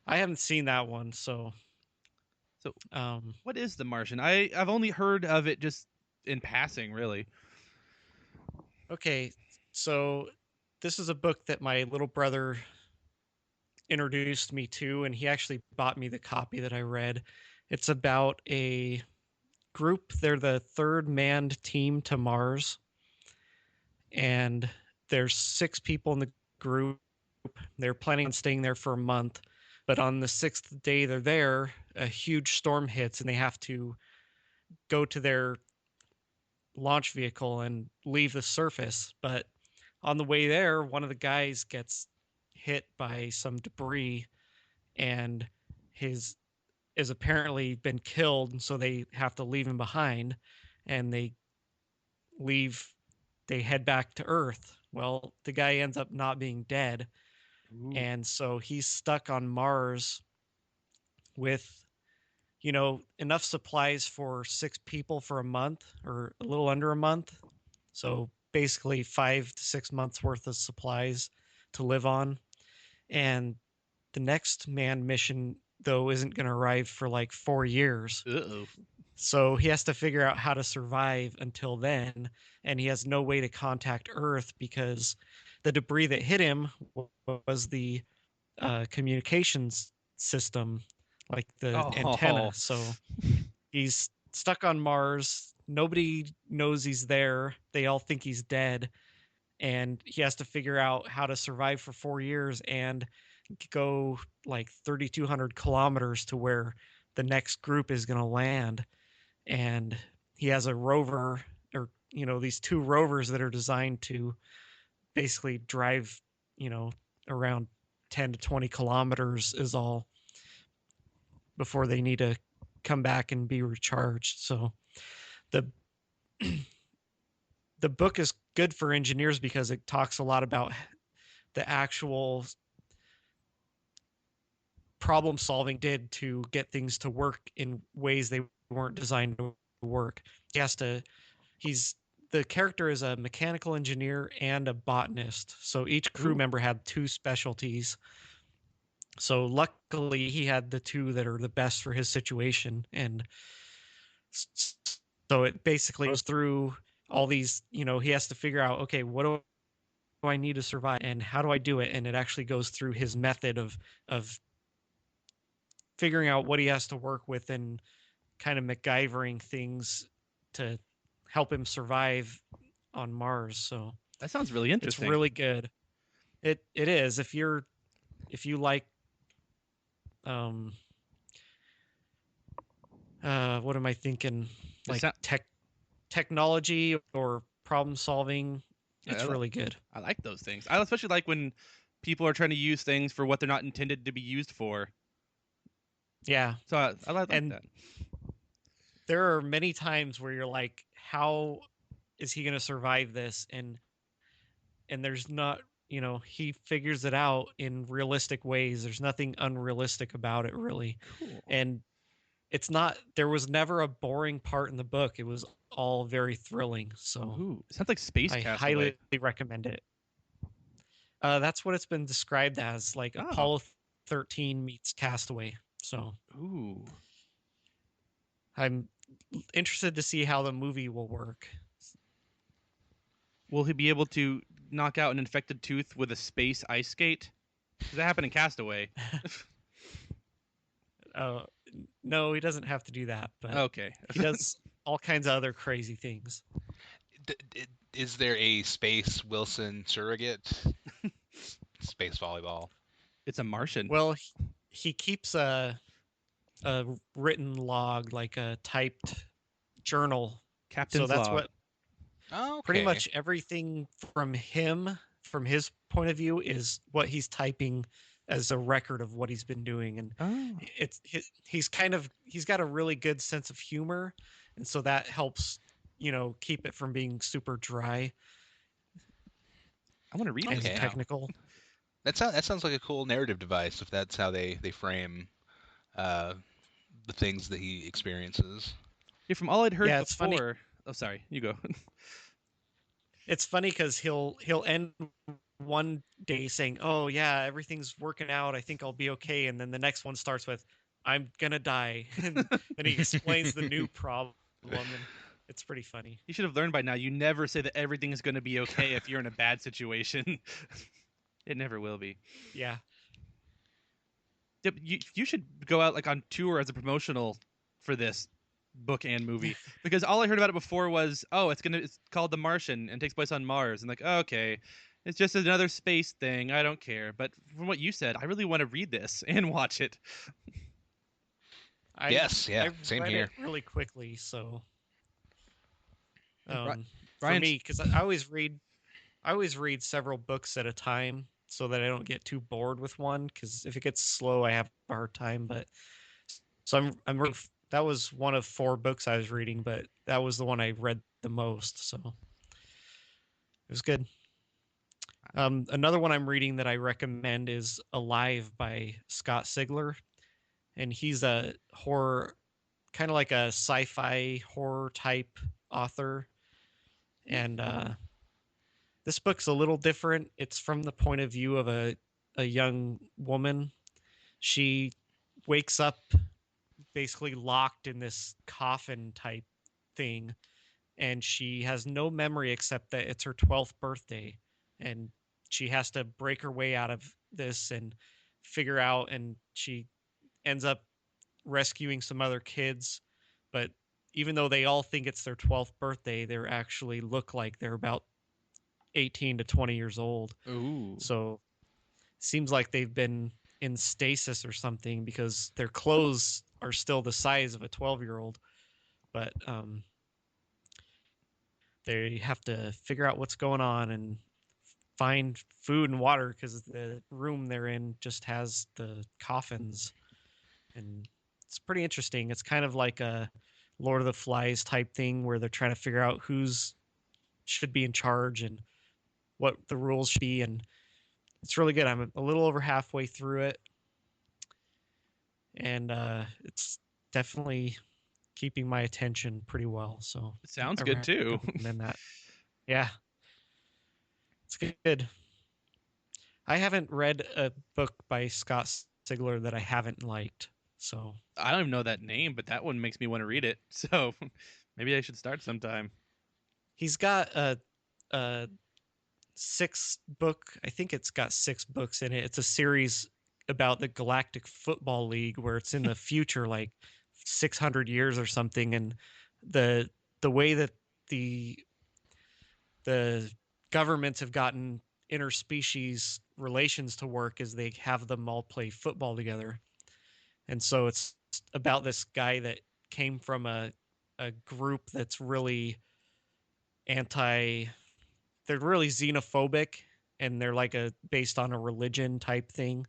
I haven't seen that one, so So, um, what is The Martian? I've only heard of it just in passing, really. okay. So this is a book that my little brother introduced me to, and he actually bought me the copy that I read. It's about a group. They're the third manned team to Mars, and there's 6 people in the group. They're planning on staying there for a month, but on the 6th day they're there, a huge storm hits, and they have to go to their launch vehicle and leave the surface. But on the way there, one of the guys gets hit by some debris, and his is apparently been killed, and so they have to leave him behind, and leave they head back to Earth. Well, the guy ends up not being dead, Ooh. and so he's stuck on Mars with enough supplies for 6 people for a month, or a little under a month. So basically 5 to 6 months worth of supplies to live on. And the next manned mission, though, isn't going to arrive for like 4 years. Uh-oh. So he has to figure out how to survive until then. And he has no way to contact Earth because the debris that hit him was the communications system, like the antenna. So he's stuck on Mars. Nobody knows he's there. They all think he's dead. And he has to figure out how to survive for 4 years and go like 3,200 kilometers to where the next group is going to land. And he has a rover, or these 2 rovers that are designed to basically drive around 10 to 20 kilometers is all, before they need to come back and be recharged. So the the book is good for engineers because it talks a lot about the actual problem solving did to get things to work in ways they weren't designed to work. He's the character is a mechanical engineer and a botanist. So each crew member had 2 specialties. So luckily he had the 2 that are the best for his situation. And so it basically goes through all these, he has to figure out, okay, what do I need to survive and how do I do it? And it actually goes through his method of figuring out what he has to work with and kind of MacGyvering things to help him survive on Mars. So That sounds really interesting. it's really good. It is. If you like what am I thinking? Like technology or problem solving, it's really good. I like those things. I especially like when people are trying to use things for what they're not intended to be used for. Yeah. So I like that. There are many times where you're like, how is he going to survive this? And there's not, he figures it out in realistic ways. There's nothing unrealistic about it, really. Cool. And there was never a boring part in the book. It was all very thrilling. So it sounds like Space I Castaway. highly recommend it. That's what it's been described as, like Apollo 13 meets Castaway. So I'm interested to see how the movie will work. Will he be able to knock out an infected tooth with a space ice skate? Does that happen in Castaway? No, he doesn't have to do that. But okay, he does all kinds of other crazy things. Is there a Space Wilson surrogate? Space volleyball. It's a Martian. Well, he keeps a written log, like a typed journal. Captain's so that's log. what pretty much everything from his point of view is what he's typing as a record of what he's been doing. And he's got a really good sense of humor, and so that helps keep it from being super dry. I want to read and it. Technical. That sounds like a cool narrative device if that's how they frame the things that he experiences. Yeah, from all I'd heard Yeah, it's funny. before. Oh, sorry. You go. It's funny because he'll end one day saying, "Oh yeah, everything's working out. I think I'll be okay," and then the next one starts with, "I'm gonna die," and then he explains the new problem, and it's pretty funny. You should have learned by now. You never say that everything is going to be okay if you're in a bad situation. It never will be. Yeah, Yep, you should go out like on tour as a promotional for this book and movie because all I heard about it before was it's called The Martian and takes place on Mars and like okay, it's just another space thing. I don't care. But from what you said, I really want to read this and watch it. I Yes, yeah, I same read here. it really quickly, so And for Brian, me, because I always read several books at a time so that I don't get too bored with one. Because if it gets slow, I have a hard time. But so I'm reading. That was one of 4 books I was reading, but that was the one I read the most. So it was good. Another one I'm reading that I recommend is Alive by Scott Sigler, and he's a horror, kind of like a sci-fi horror type author. And this book's a little different. It's from the point of view of a young woman. She wakes up basically locked in this coffin type thing, and she has no memory except that it's her 12th birthday, and she has to break her way out of this and figure out, and she ends up rescuing some other kids, but even though they all think it's their 12th birthday, they actually look like they're about 18 to 20 years old. ooh, So seems like they've been in stasis or something because their clothes are still the size of a 12-year-old, but they have to figure out what's going on and find food and water because the room they're in just has the coffins, and it's pretty interesting. It's kind of like a Lord of the Flies type thing where they're trying to figure out who's should be in charge and what the rules should be, and it's really good. I'm a little over halfway through it, and it's definitely keeping my attention pretty well. So it sounds I good too. recommend that. Yeah, it's good. I haven't read a book by Scott Sigler that I haven't liked. So I don't even know that name, but that one makes me want to read it. So maybe I should start sometime. he's got a 6 book. I think it's got 6 books in it. It's a series about the Galactic Football League where it's in the future, like 600 years or something, and the the way that the the governments have gotten interspecies relations to work is they have them all play football together. And so it's about this guy that came from a group that's really anti they're really xenophobic, and they're like a based on a religion type thing,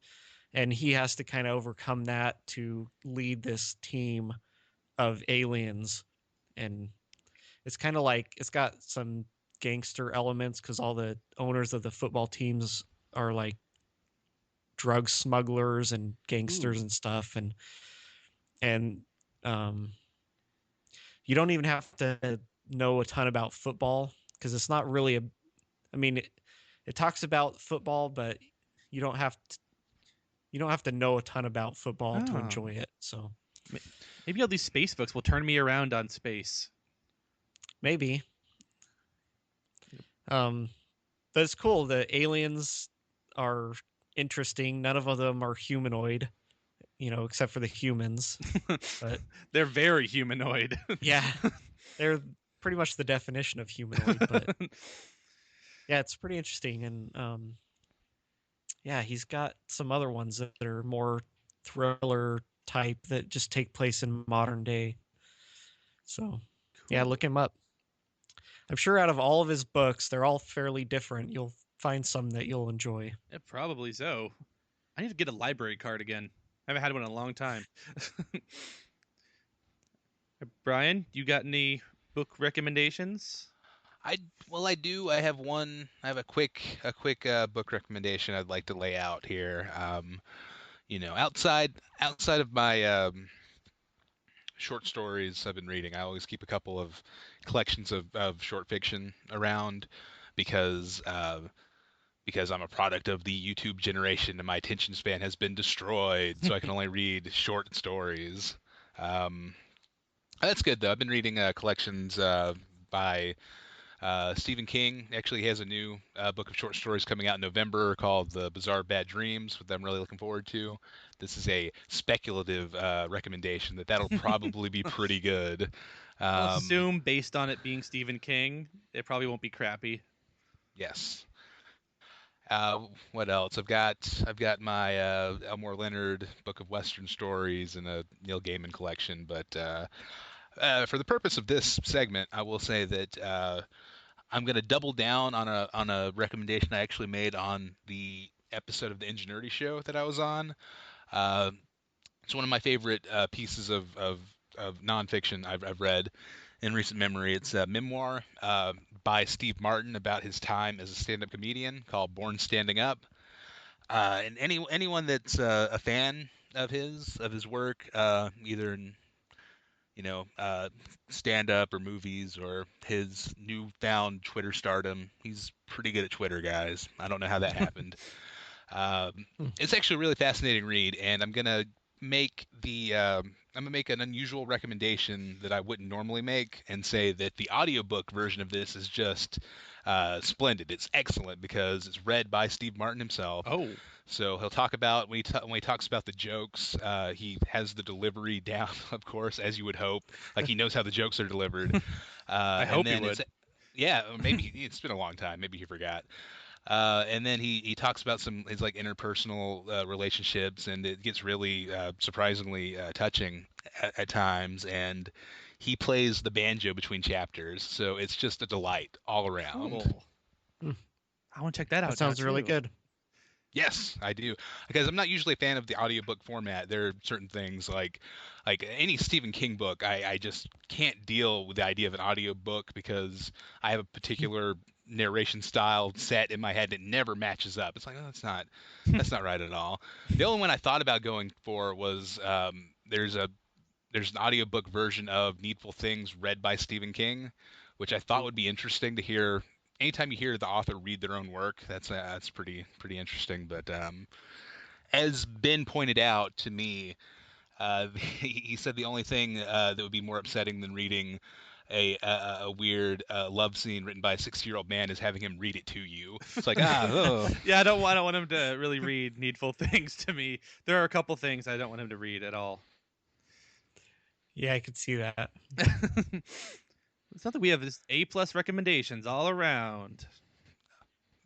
and he has to kind of overcome that to lead this team of aliens. And it's kind of like it's got some gangster elements because all the owners of the football teams are like drug smugglers and gangsters Ooh. and stuff, and um you don't even have to know a ton about football because it's not really a I mean it talks about football, but you don't have to you don't have to know a ton about football to Oh, enjoy it. So maybe all these space books will turn me around on space. maybe um but it's cool. The aliens are interesting. None of them are humanoid, except for the humans. But They're very humanoid. yeah, they're pretty much the definition of humanoid. But yeah, it's pretty interesting. And yeah, he's got some other ones that are more thriller type that just take place in modern day. So yeah, Cool. look him up. I'm sure out of all of his books, they're all fairly different. You'll find some that you'll enjoy. Yeah, probably so. I need to get a library card again. I haven't had one in a long time. Brian, you got any book recommendations? I well, I do. I have one. I have a quick book recommendation I'd like to lay out here. Outside of my short stories I've been reading. I always keep a couple of collections of short fiction around because because I'm a product of the YouTube generation and my attention span has been destroyed, so I can only read short stories. Um, that's good though. I've been reading collections by Stephen King. Actually, he has a new book of short stories coming out in November called The Bizarre Bad Dreams, which I'm really looking forward to. This is a speculative recommendation that'll probably be pretty good. I'll Um, assume based on it being Stephen King, it probably won't be crappy. yes. What else? I've got my Elmore Leonard book of Western stories and a Neil Gaiman collection. But for the purpose of this segment, I will say that I'm going to double down on a recommendation I actually made on the episode of the Ingenuity Show that I was on. Uh, it's one of my favorite pieces of nonfiction I've read in recent memory. It's a memoir by Steve Martin about his time as a stand-up comedian called Born Standing Up. And anyone that's a fan of his work, either in stand up or movies or his newfound Twitter stardom. He's pretty good at Twitter, guys. I don't know how that happened. It's actually a really fascinating read, and I'm gonna make an unusual recommendation that I wouldn't normally make, and say that the audiobook version of this is just splendid. It's excellent because it's read by Steve Martin himself. Oh, So he'll talk about when he talks about the jokes. He has the delivery down, of course, as you would hope. Like he knows how the jokes are delivered. I hope he would. Yeah, or maybe it's been a long time. Maybe he forgot. And then he talks about some his like interpersonal relationships, and it gets really surprisingly touching at times. And he plays the banjo between chapters, so it's just a delight all around. Cool. I want to check that out. That sounds now, really too. good. Yes, I do. Because I'm not usually a fan of the audiobook format. There are certain things like any Stephen King book, I just can't deal with the idea of an audiobook because I have a particular narration style set in my head that never matches up. It's like, oh, that's not right at all. The only one I thought about going for was there's an audiobook version of Needful Things read by Stephen King, which I thought would be interesting to hear. Anytime you hear the author read their own work, that's pretty interesting. But as Ben pointed out to me, he said the only thing that would be more upsetting than reading a weird love scene written by a 60-year-old man is having him read it to you. It's like oh. Yeah, I don't want him to really read Needful Things to me. There are a couple things I don't want him to read at all. Yeah, I could see that. It's not that we have this A+ recommendations all around.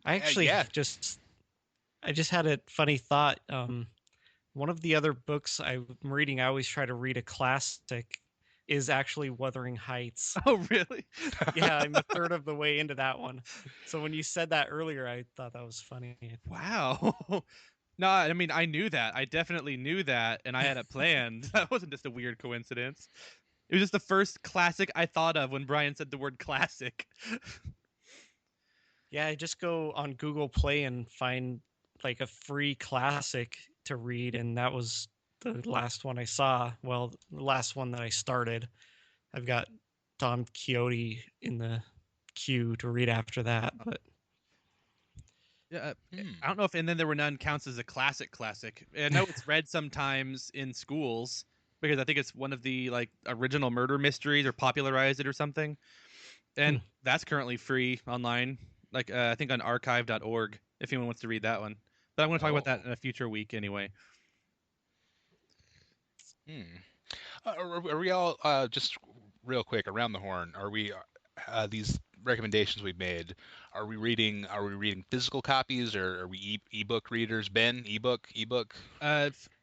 I actually yeah. I just had a funny thought. One of the other books I'm reading, I always try to read a classic, is actually Wuthering Heights. Oh, really? Yeah, I'm a third of the way into that one. So when you said that earlier, I thought that was funny. Wow. No, I mean, I knew that. I definitely knew that, and I had it planned. That wasn't just a weird coincidence. It was just the first classic I thought of when Brian said the word classic. Yeah, I just go on Google Play and find like a free classic to read, and that was the last one I saw. Well, the last one that I started. I've got Don Quixote in the queue to read after that, but Yeah, I don't know if And Then There Were None counts as a classic. I know it's read sometimes in schools because I think it's one of the like original murder mysteries or popularized it or something. And that's currently free online, like I think on archive.org if anyone wants to read that one. But I'm going to talk about that in a future week anyway. Are we all just real quick around the horn? Are we these recommendations we've made? Are we reading physical copies or are we ebook readers? Ben, ebook.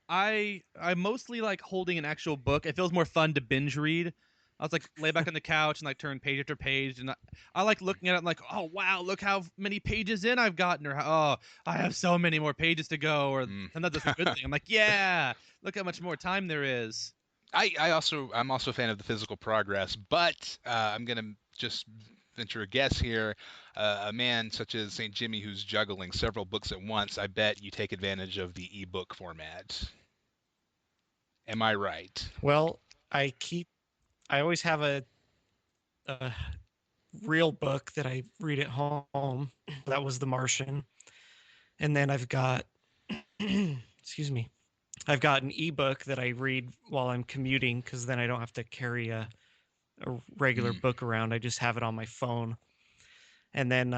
I mostly like holding an actual book. It feels more fun to binge read. I was like lay back on the couch and like turn page after page, and I like looking at it and like, oh wow, look how many pages in I've gotten, or oh, I have so many more pages to go, or and that's a good thing. I'm like, yeah, look how much more time there is. I'm also a fan of the physical progress, but I'm gonna just venture a guess here. A man such as St. Jimmy who's juggling several books at once, I bet you take advantage of the ebook format. Am I right? well, I always have a real book that I read at home. That was The Martian. And then I've got, excuse me, I've got an ebook that I read while I'm commuting because then I don't have to carry a regular book around. I just have it on my phone. And then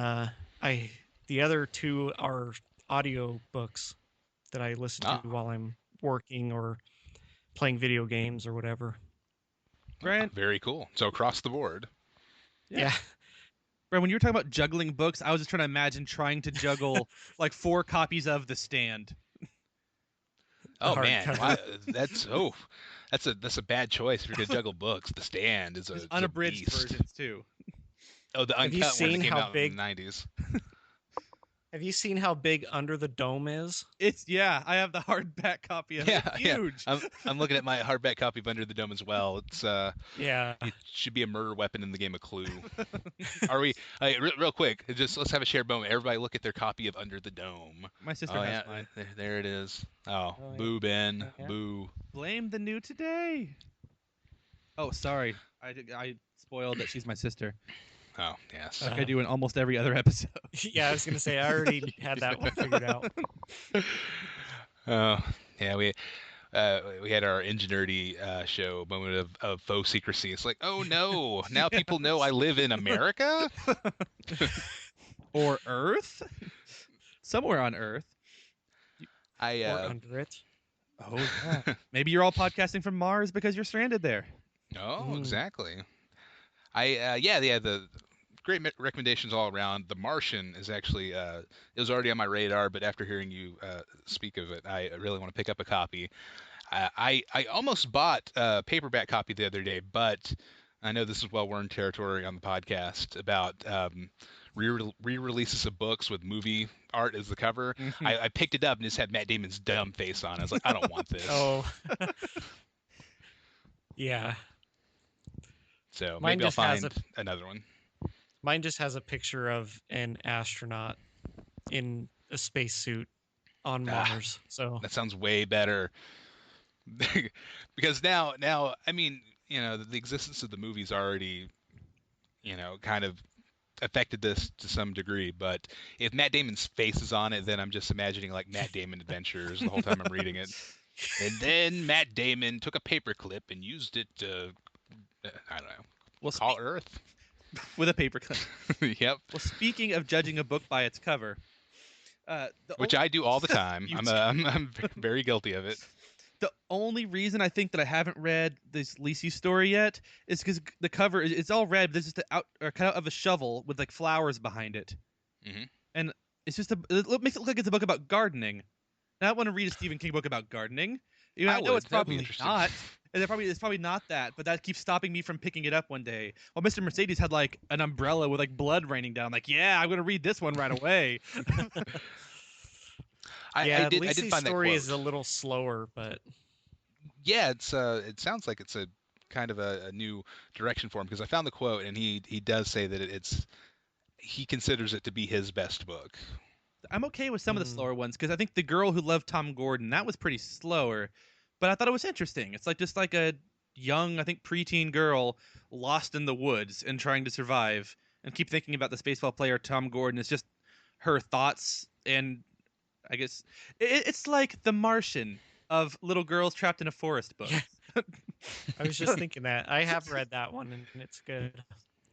the other two are audio books that I listen to while I'm working or playing video games or whatever. Brent, Very cool. So across the board. Yeah. Brent, when you were talking about juggling books, I was just trying to imagine trying to juggle like 4 copies of The Stand. Oh man, hardcover. that's a bad choice if you're gonna juggle books. The Stand is There's a unabridged beast. versions too. Oh, the Have you uncut one that seen came how out big- in the 90s. Have you seen how big Under the Dome is? I have the hardback copy of it. It's huge. I'm looking at my hardback copy of Under the Dome as well. It's Yeah. it should be a murder weapon in the game of Clue. Are we? Real quick, let's have a shared moment. Everybody look at their copy of Under the Dome. My sister Oh has yeah, mine. there it is. Oh, yeah. boo, Ben, Yeah. boo. Blame the new today. Oh, sorry. I spoiled that she's my sister. Oh yes. Like I do in almost every other episode. Yeah, I was gonna say I already had that one figured out. Oh yeah, we had our Ingenuity show moment of faux secrecy. It's like, oh no, now people know I live in America. Or Earth? Somewhere on Earth. I Or under it. Oh, yeah. Maybe you're all podcasting from Mars because you're stranded there. oh exactly. The great recommendations all around. The Martian is actually it was already on my radar, but after hearing you speak of it, I really want to pick up a copy. I almost bought a paperback copy the other day, but I know this is well-worn territory on the podcast about re-releases of books with movie art as the cover. Mhm. I picked it up and just had Matt Damon's dumb face on it. I was like, I don't want this. Oh. Yeah. So Mine maybe I'll just has find another one. Mine just has a picture of an astronaut in a spacesuit on Mars. So That sounds way better. Because now, I mean, the existence of the movies already, kind of affected this to some degree. But if Matt Damon's face is on it, then I'm just imagining like Matt Damon adventures the whole time I'm reading it. And then Matt Damon took a paperclip and used it to, I don't know, Well, call Earth. with a paperclip. Yep. Well, speaking of judging a book by its cover, Which I do all the time. You I'm very guilty of it. the only reason I think that I haven't read this Lisi story yet is because the cover it's all red, but there's just a cutout of a shovel with like flowers behind it, Mhm. and it makes it look like it's a book about gardening. And I want to read a Stephen King book about gardening. I know would. it's That'd be probably interesting. not. And it's probably not that, but that keeps stopping me from picking it up one day. Well, Mr. Mercedes had like an umbrella with like blood raining down. Like, yeah, I'm gonna read this one right away. I did Lisi's find that story quote. is a little slower, but Yeah, it sounds like it's a kind of a new direction for him because I found the quote and he does say that he considers it to be his best book. I'm okay with some of the slower ones because I think The Girl Who Loved Tom Gordon, that was pretty slower, but I thought it was interesting. It's like just like a young, I think preteen girl lost in the woods and trying to survive and keep thinking about this baseball player Tom Gordon. It's just her thoughts, and I guess it's like The Martian of little girls trapped in a forest book. Yeah. I was just thinking that. I have read that one and it's good.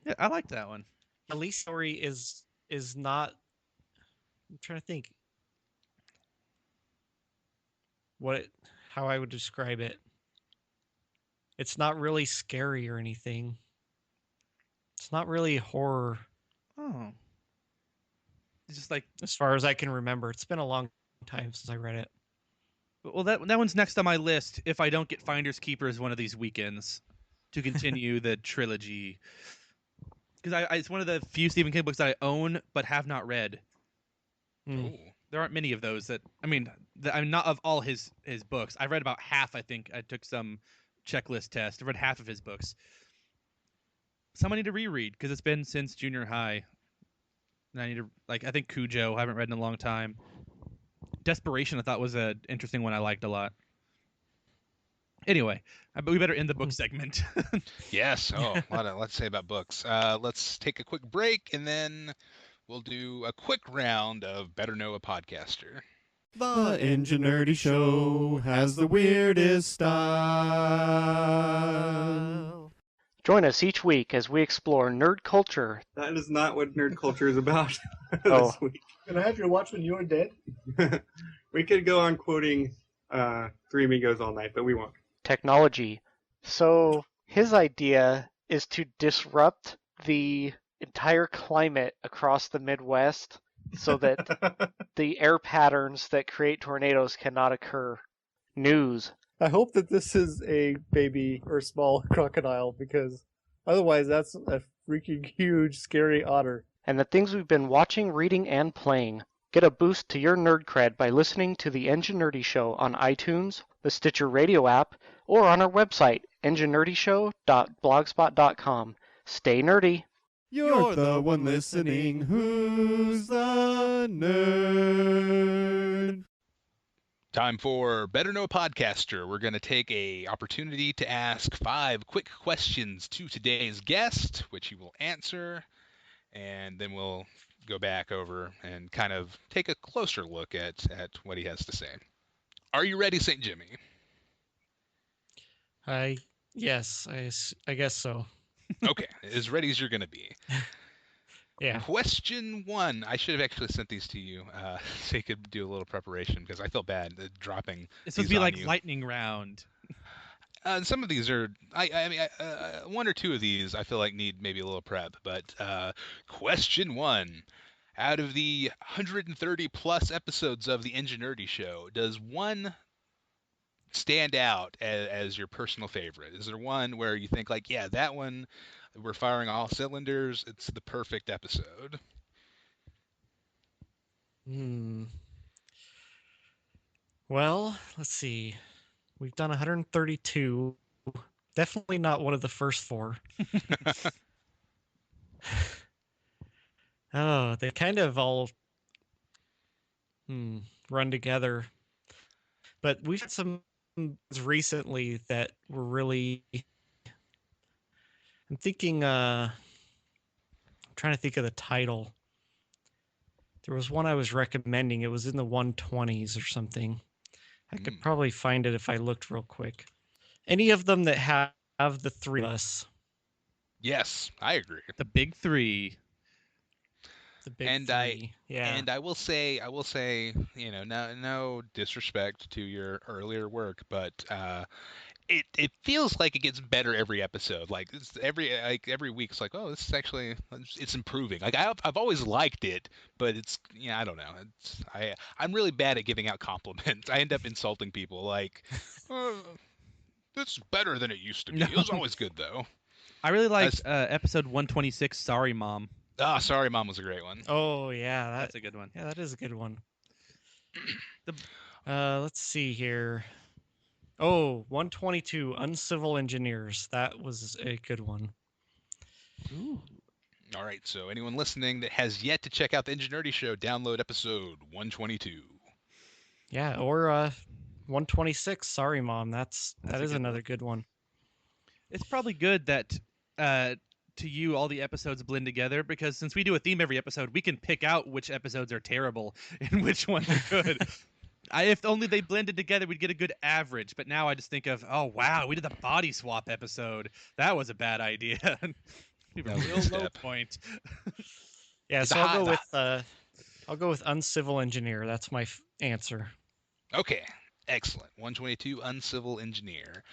Yeah, I like that one. Lisa's story is not. I'm trying to think how I would describe it. It's not really scary or anything. It's not really horror Oh. It's just like, as far as I can remember. It's been a long time since I read it. well, that one's next on my list if I don't get Finders Keepers one of these weekends to continue the trilogy. Because it's one of the few Stephen King books that I own but have not read. Mm. Ooh. There aren't many of those I'm not of all his books. I read about half, I think. I took some checklist test. I read half of his books. Some I need to reread because it's been since junior high. And I need to, I think Cujo I haven't read in a long time. Desperation I thought was an interesting one I liked a lot. Anyway, but we better end the book segment. Yes. Oh, let's say about books. Let's take a quick break, and then we'll do a quick round of Better Know a Podcaster. The Ingenuity Show has the weirdest style. Join us each week as we explore nerd culture. That is not what nerd culture is about Oh. this week. Can I have your watch when you are dead? We could go on quoting Three Amigos all night, but we won't. Technology. So his idea is to disrupt the entire climate across the Midwest so that the air patterns that create tornadoes cannot occur. News. I hope that this is a baby or small crocodile, because otherwise that's a freaking huge, scary otter. And the things we've been watching, reading, and playing. Get a boost to your nerd cred by listening to The Ingenuity Show on iTunes, the Stitcher Radio app, or on our website, ingenerdyshow.blogspot.com. Stay nerdy. You're the one listening who's the nerd. Time for Better Know a Podcaster. We're going to take a opportunity to ask 5 quick questions to today's guest, which he will answer, and then we'll go back over and kind of take a closer look at what he has to say. Are you ready, St. Jimmy? Yes, I guess so. Okay, as ready as you're going to be. Yeah. Question 1. I should have actually sent these to you so you could do a little preparation, because I feel bad dropping This would these be on like you. lightning round. Some of these are, I mean, 1 or 2 of these I feel like need maybe a little prep. But question 1. Out of the 130 plus episodes of the Ingenuity Show, does one stand out as your personal favorite? Is there one where you think like, yeah, that one, we're firing all cylinders, it's the perfect episode? Well, let's see. We've done 132. Definitely not one of the first 4. Oh, they kind of all run together. But we've had some recently that were really. I'm thinking. I'm trying to think of the title. There was one I was recommending. It was in the 120s or something. I could probably find it if I looked real quick. Any of them that have the 3 of us. Yes, I agree. The big 3. The big And 3. Yeah. And I will say, you know, no disrespect to your earlier work, but it feels like it gets better every episode. Like every week, it's like, oh, this is actually, it's improving. Like I've always liked it, but it's, yeah, I don't know. I'm really bad at giving out compliments. I end up insulting people. Like, this is better than it used to be. It was always good though. I really liked episode 126, Sorry Mom. Ah, Sorry Mom was a great one. Oh, yeah. That's a good one. Yeah, that is a good one. Let's see here. Oh, 122, Uncivil Engineers. That was a good one. Ooh. All right, so anyone listening that has yet to check out the Ingenuity Show, download episode 122. Yeah, or 126, Sorry Mom. That is another good one. It's probably good that to you all the episodes blend together, because since we do a theme every episode, we can pick out which episodes are terrible and which ones are good. If only they blended together, we'd get a good average. But now I just think of, oh wow, we did the body swap episode. That was a bad idea. We have a real low point. Yeah, so I'll go with Uncivil Engineer. That's my answer. Okay, excellent. 122, Uncivil Engineer.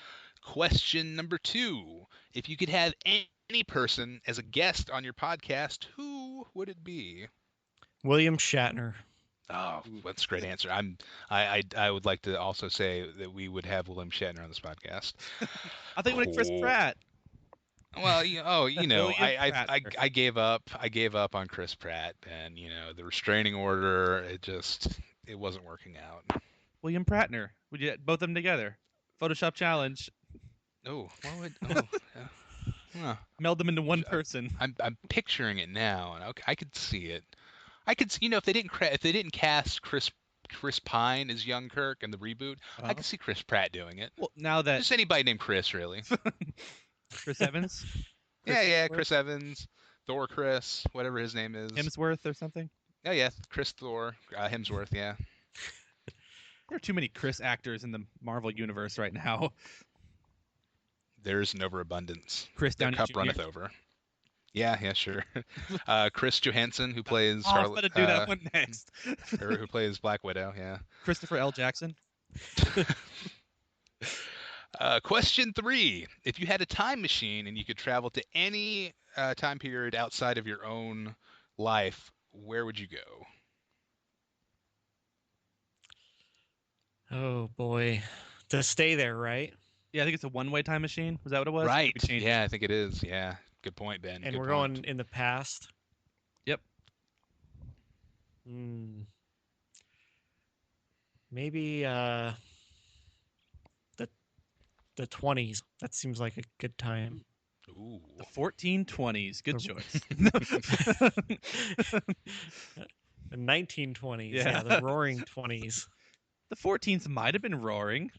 Question number 2. If you could have any person as a guest on your podcast, who would it be? William Shatner. Oh, that's a great answer. I would like to also say that we would have William Shatner on this podcast. I think with Chris Pratt. Well, you know, Prattner. I gave up on Chris Pratt, and you know, the restraining order, it wasn't working out. William Prattner. Would you both of them together? Photoshop challenge. Oh, Meld them into one person. I'm picturing it now, and okay, I could see it. I could, you know, if they didn't cast Chris Chris Pine is young Kirk in the reboot. I can see Chris Pratt doing it. Well, now that Just anybody named Chris, really. Chris Evans, Yeah, Hemsworth? Chris Evans, Thor Chris, whatever his name is. Hemsworth or something. Oh yeah, Chris Thor, Hemsworth, yeah. There are too many Chris actors in the Marvel universe right now. There's an overabundance. Chris The Downey cup Jr. runneth over. Yeah, sure. Chris Johansson, who plays I was going to do that one next. or who plays Black Widow, yeah. Christopher L. Jackson. Question 3. If you had a time machine and you could travel to any time period outside of your own life, where would you go? Oh boy, to stay there, right? Yeah, I think it's a one-way time machine. Was that what it was? Right. We changed it. Yeah, I think it is. Yeah. Good point, Ben. And Good we're point. going in the past. Yep. Maybe the 20s. That seems like a good time. Ooh. The 1420s. Good choice. The 1920s. Yeah. Yeah, the Roaring 20s. The 14s might have been roaring.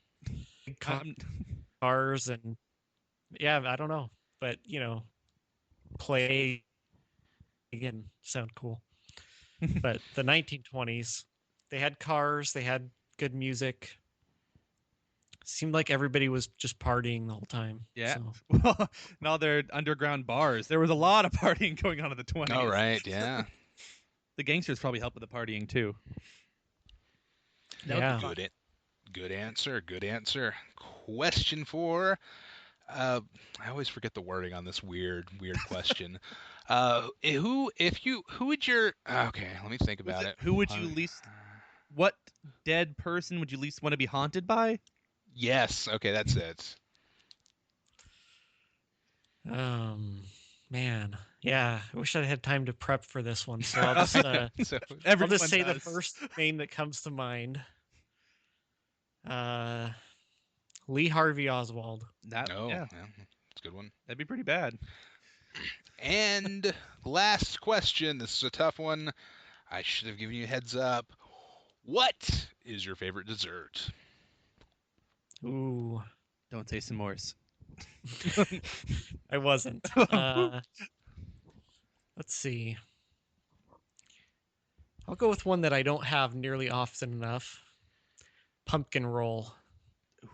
Cars and yeah, I don't know, but play again sound cool. But the 1920s, they had cars, they had good music. Seemed like everybody was just partying the whole time. Yeah. So. Well, now they're underground bars. There was a lot of partying going on in the 20s. All right. Yeah. The gangsters probably helped with the partying too. Yeah. Good answer. Good answer. Question 4. I always forget the wording on this weird question. Who would your okay? Let me think about it. Who would you least? What dead person would you least want to be haunted by? Yes. Okay, that's it. Man, yeah. I wish I had time to prep for this one. So I'll just I'll just say the first name that comes to mind. Lee Harvey Oswald. Yeah, it's a good one. that'd be pretty bad. And last question. This is a tough one. I should have given you a heads up. What is your favorite dessert? Ooh, Don't say s'mores. I wasn't. Let's see. I'll go with one that I don't have nearly often enough. Pumpkin roll.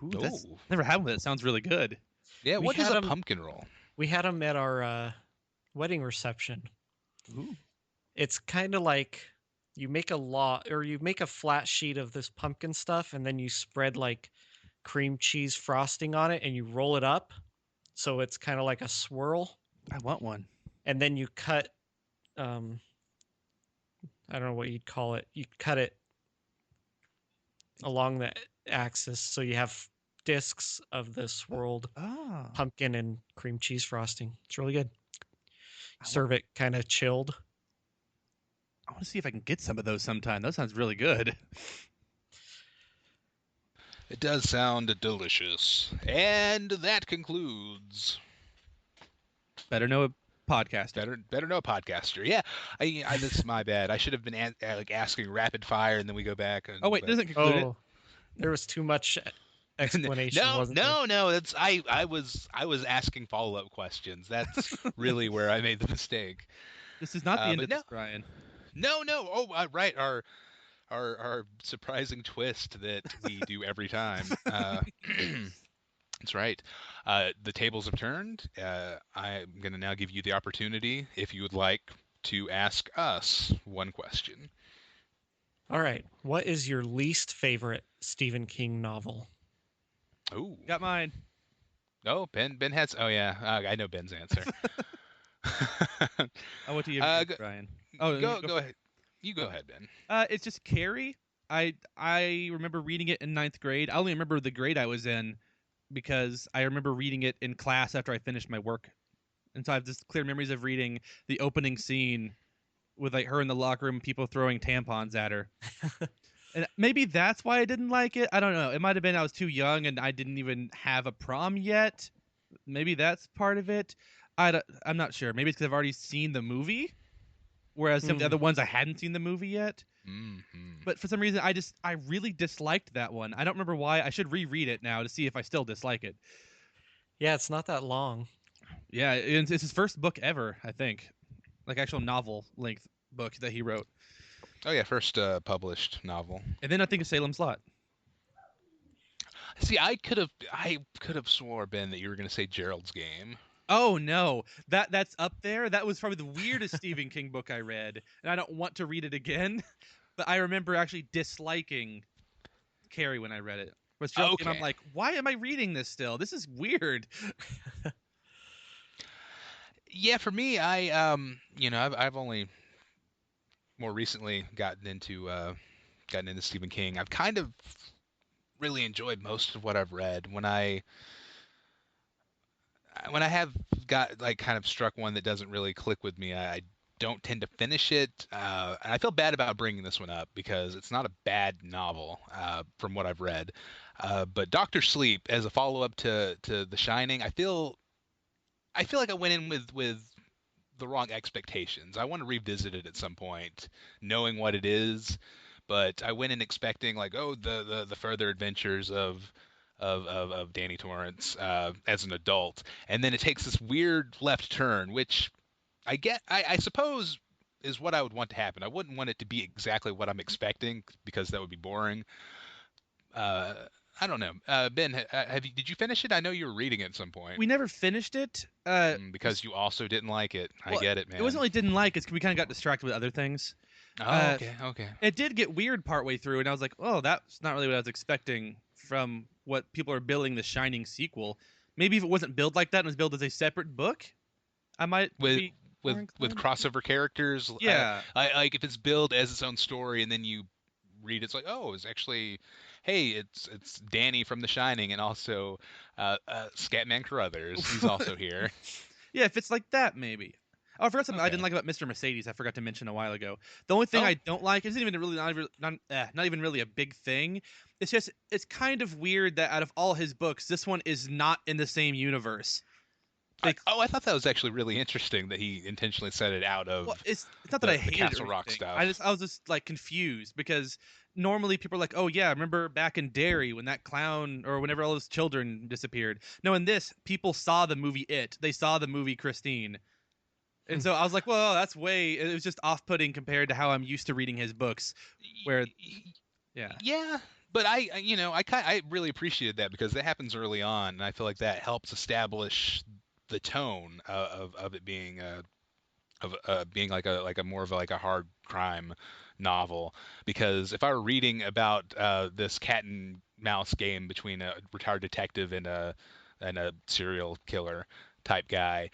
Ooh, that's never had one, but it sounds really good. Yeah, We what is had a 'em- pumpkin roll? We had them at our wedding reception. Ooh. It's kind of like you make a flat sheet of this pumpkin stuff, and then you spread like cream cheese frosting on it, and you roll it up, so it's kind of like a swirl. I want one. And then you cut. I don't know what you'd call it. You cut it along the axis, so you have discs of the swirled pumpkin and cream cheese frosting. It's really good. Serve it kind of chilled. I want to see if I can get some of those sometime. That sounds really good. It does sound delicious. And that concludes. Better know a podcaster. Better know a podcaster. Yeah, I this is my bad. I should have been asking rapid fire, and then we go back. Oh wait, doesn't conclude it. There was too much explanation. wasn't there? No. That's I was asking follow-up questions. That's really where I made the mistake. This is not the end of no. this, Brian. No. Oh, right. Our surprising twist that we do every time. That's right. The tables have turned. I'm going to now give you the opportunity, if you would like, to ask us one question. All right. What is your least favorite Stephen King novel? Oh, Got mine. oh, Ben has. Oh yeah, I know Ben's answer. I want to give you, Brian. Oh, go ahead. You go ahead, Ben. It's just Carrie. I remember reading it in 9th grade. I only remember the grade I was in because I remember reading it in class after I finished my work. And so I have just clear memories of reading the opening scene with like her in the locker room, people throwing tampons at her. And maybe that's why I didn't like it. I don't know. It might have been I was too young and I didn't even have a prom yet. Maybe that's part of it. I'm not sure. Maybe it's because I've already seen the movie, whereas some of the other ones I hadn't seen the movie yet. Mm-hmm. but for some reason I really disliked that one. I don't remember why. I should reread it now to see if I still dislike it. Yeah, it's not that long. Yeah, it's his first book ever, I think, like actual novel length book that he wrote. Oh yeah, first published novel. And then I think of Salem's Lot. See, I could have swore, Ben, that you were going to say Gerald's Game. Oh no, that's up there. That was probably the weirdest Stephen King book I read, and I don't want to read it again. But I remember actually disliking Carrie when I read it. Was Gerald's Game, I'm like, why am I reading this still? This is weird. Yeah, for me, I've only more recently gotten into Stephen King. I've kind of really enjoyed most of what I've read. When I have got like kind of struck one that doesn't really click with me, I don't tend to finish it. And I feel bad about bringing this one up because it's not a bad novel from what I've read. But Doctor Sleep, as a follow-up to The Shining, I feel like I went in with the wrong expectations. I want to revisit it at some point, knowing what it is, but I went in expecting like, oh, the further adventures of Danny Torrance as an adult, and then it takes this weird left turn, which I suppose is what I would want to happen. I wouldn't want it to be exactly what I'm expecting because that would be boring. I don't know. Ben, did you finish it? I know you were reading it at some point. We never finished it. Because you also didn't like it. Well, I get it, man. It wasn't only didn't like it, we kind of got distracted with other things. Oh, okay. It did get weird partway through, and I was like, oh, that's not really what I was expecting from what people are billing the Shining sequel. Maybe if it wasn't billed like that and was billed as a separate book, I might be more with inclined. crossover characters. Yeah. Like if it's billed as its own story and then you read it's like, oh, it's actually, hey, it's Danny from The Shining and also Scatman Carruthers. He's also here. Yeah, if it's like that, maybe. Oh, I forgot something I didn't like about Mr. Mercedes. I forgot to mention a while ago. The only thing I don't like isn't even really not even really a big thing. It's just it's kind of weird that out of all his books, this one is not in the same universe. Like, I thought that was actually really interesting that he intentionally set it out of. Well, it's not that I hated Castle it or Rock anything. stuff. I was just like confused because normally people are like, oh yeah, remember back in Derry when that clown or whenever all those children disappeared. No, in this, people saw the movie It. They saw the movie Christine. And so I was like, well, it was just off-putting compared to how I'm used to reading his books, where, yeah. Yeah, but I really appreciated that because that happens early on, and I feel like that helps establish the tone of it being being like a more of like a hard crime novel. Because if I were reading about this cat and mouse game between a retired detective and a serial killer type guy,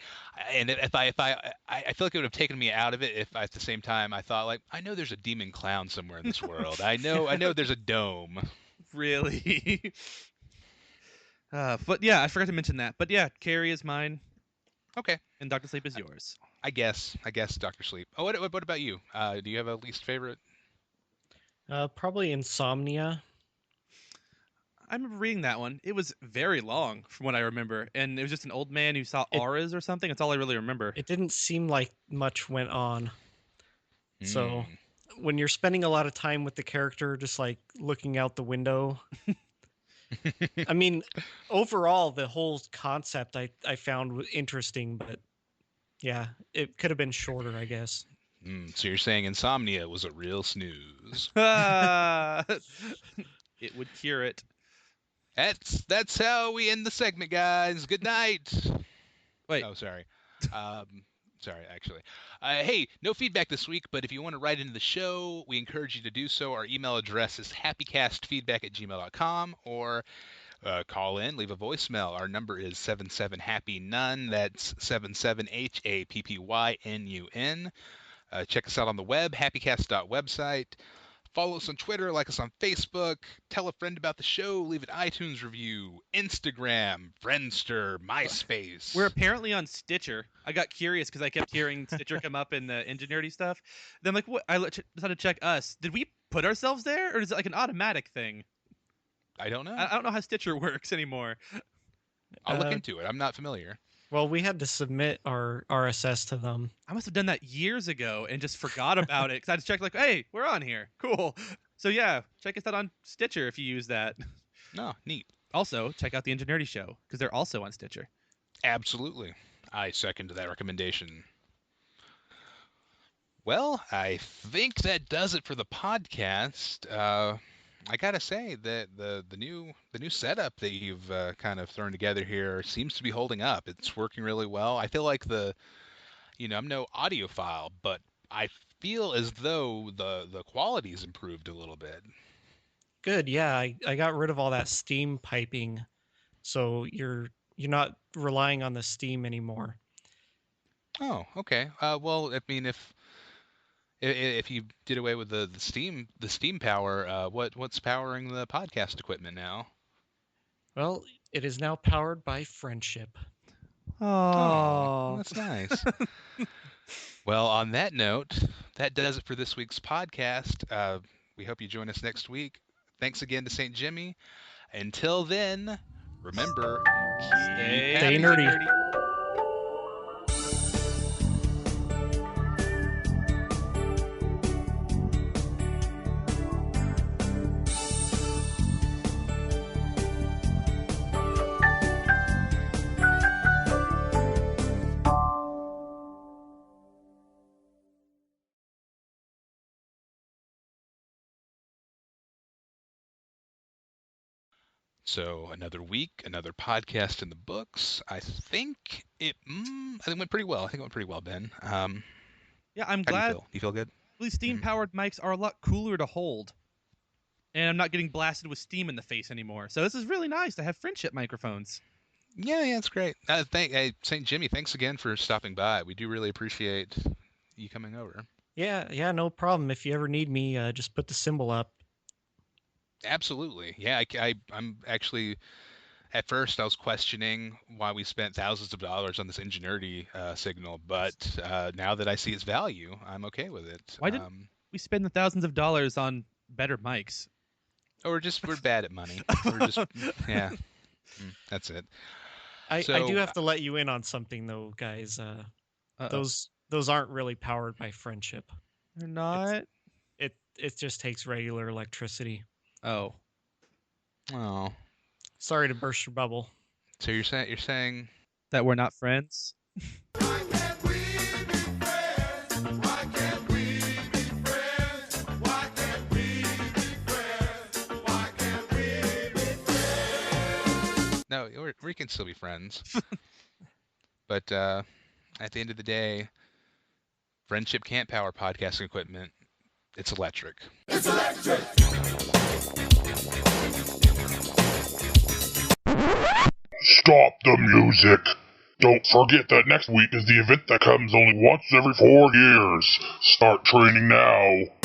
and I feel like it would have taken me out of it if at the same time I thought like, I know there's a demon clown somewhere in this world. I know there's a dome. Really? But yeah, I forgot to mention that. But yeah, Carrie is mine. Okay. And Dr. Sleep is yours. I guess Dr. Sleep. Oh, what about you? Do you have a least favorite? Probably Insomnia. I remember reading that one. It was very long from what I remember. And it was just an old man who saw auras or something. That's all I really remember. It didn't seem like much went on. So Hmm. when you're spending a lot of time with the character, just like looking out the window. I mean, overall, the whole concept I found interesting, but yeah, it could have been shorter, I guess. So you're saying Insomnia was a real snooze. It would cure it. That's how we end the segment, guys. Good night. Wait. Oh, sorry. Sorry, actually. Hey, no feedback this week, but if you want to write into the show, we encourage you to do so. Our email address is happycastfeedback@gmail.com, or call in, leave a voicemail. Our number is 77HAPPY-NUN. That's 77HAPPYNUN. Check us out on the web, happycast.website. Follow us on Twitter, like us on Facebook, tell a friend about the show, leave an iTunes review, Instagram, Friendster, MySpace. We're apparently on Stitcher. I got curious because I kept hearing Stitcher come up in the Ingenuity stuff. Then I'm like, what? I decided to check us. Did we put ourselves there, or is it like an automatic thing? I don't know. I don't know how Stitcher works anymore. I'll look into it. I'm not familiar. Well, we had to submit our RSS to them. I must have done that years ago and just forgot about it because I just checked like, hey, we're on here. Cool. So yeah, check us out on Stitcher if you use that. No, neat. Also, check out the Ingenuity Show because they're also on Stitcher. Absolutely. I second that recommendation. Well, I think that does it for the podcast. I gotta say that the new setup that you've kind of thrown together here seems to be holding up. It's working really well. I feel like I'm no audiophile, but I feel as though the quality's improved a little bit. Good. Yeah, I got rid of all that steam piping, so you're not relying on the steam anymore. Oh, okay. Well, I mean, if you did away with the steam power, what's powering the podcast equipment now? Well, it is now powered by friendship. Oh, that's nice. Well, on that note, that does it for this week's podcast. We hope you join us next week. Thanks again to St. Jimmy. Until then, remember, Stay Stay nerdy. So another week, another podcast in the books. I think it went pretty well. I think it went pretty well, Ben. Yeah, I'm How do you glad feel? Do you feel good? these steam-powered mics are a lot cooler to hold. And I'm not getting blasted with steam in the face anymore. So this is really nice to have friendship microphones. Yeah, it's great. St. Jimmy, thanks again for stopping by. We do really appreciate you coming over. Yeah, no problem. If you ever need me, just put the symbol up. Absolutely. Yeah, I'm actually, at first I was questioning why we spent thousands of dollars on this Ingenuity signal, but now that I see its value, I'm okay with it. Why did we spend the thousands of dollars on better mics? Or we're bad at money. We're just, yeah, that's it. I So- do have to let you in on something though, guys. Those aren't really powered by friendship. They're not. It just takes regular electricity. Oh. Oh, Sorry to burst your bubble. so you're saying That we're not friends? no, we can still be friends. But at the end of the day, friendship can't power podcasting equipment. It's electric. Stop the music. Don't forget that next week is the event that comes only once every 4 years. Start training now.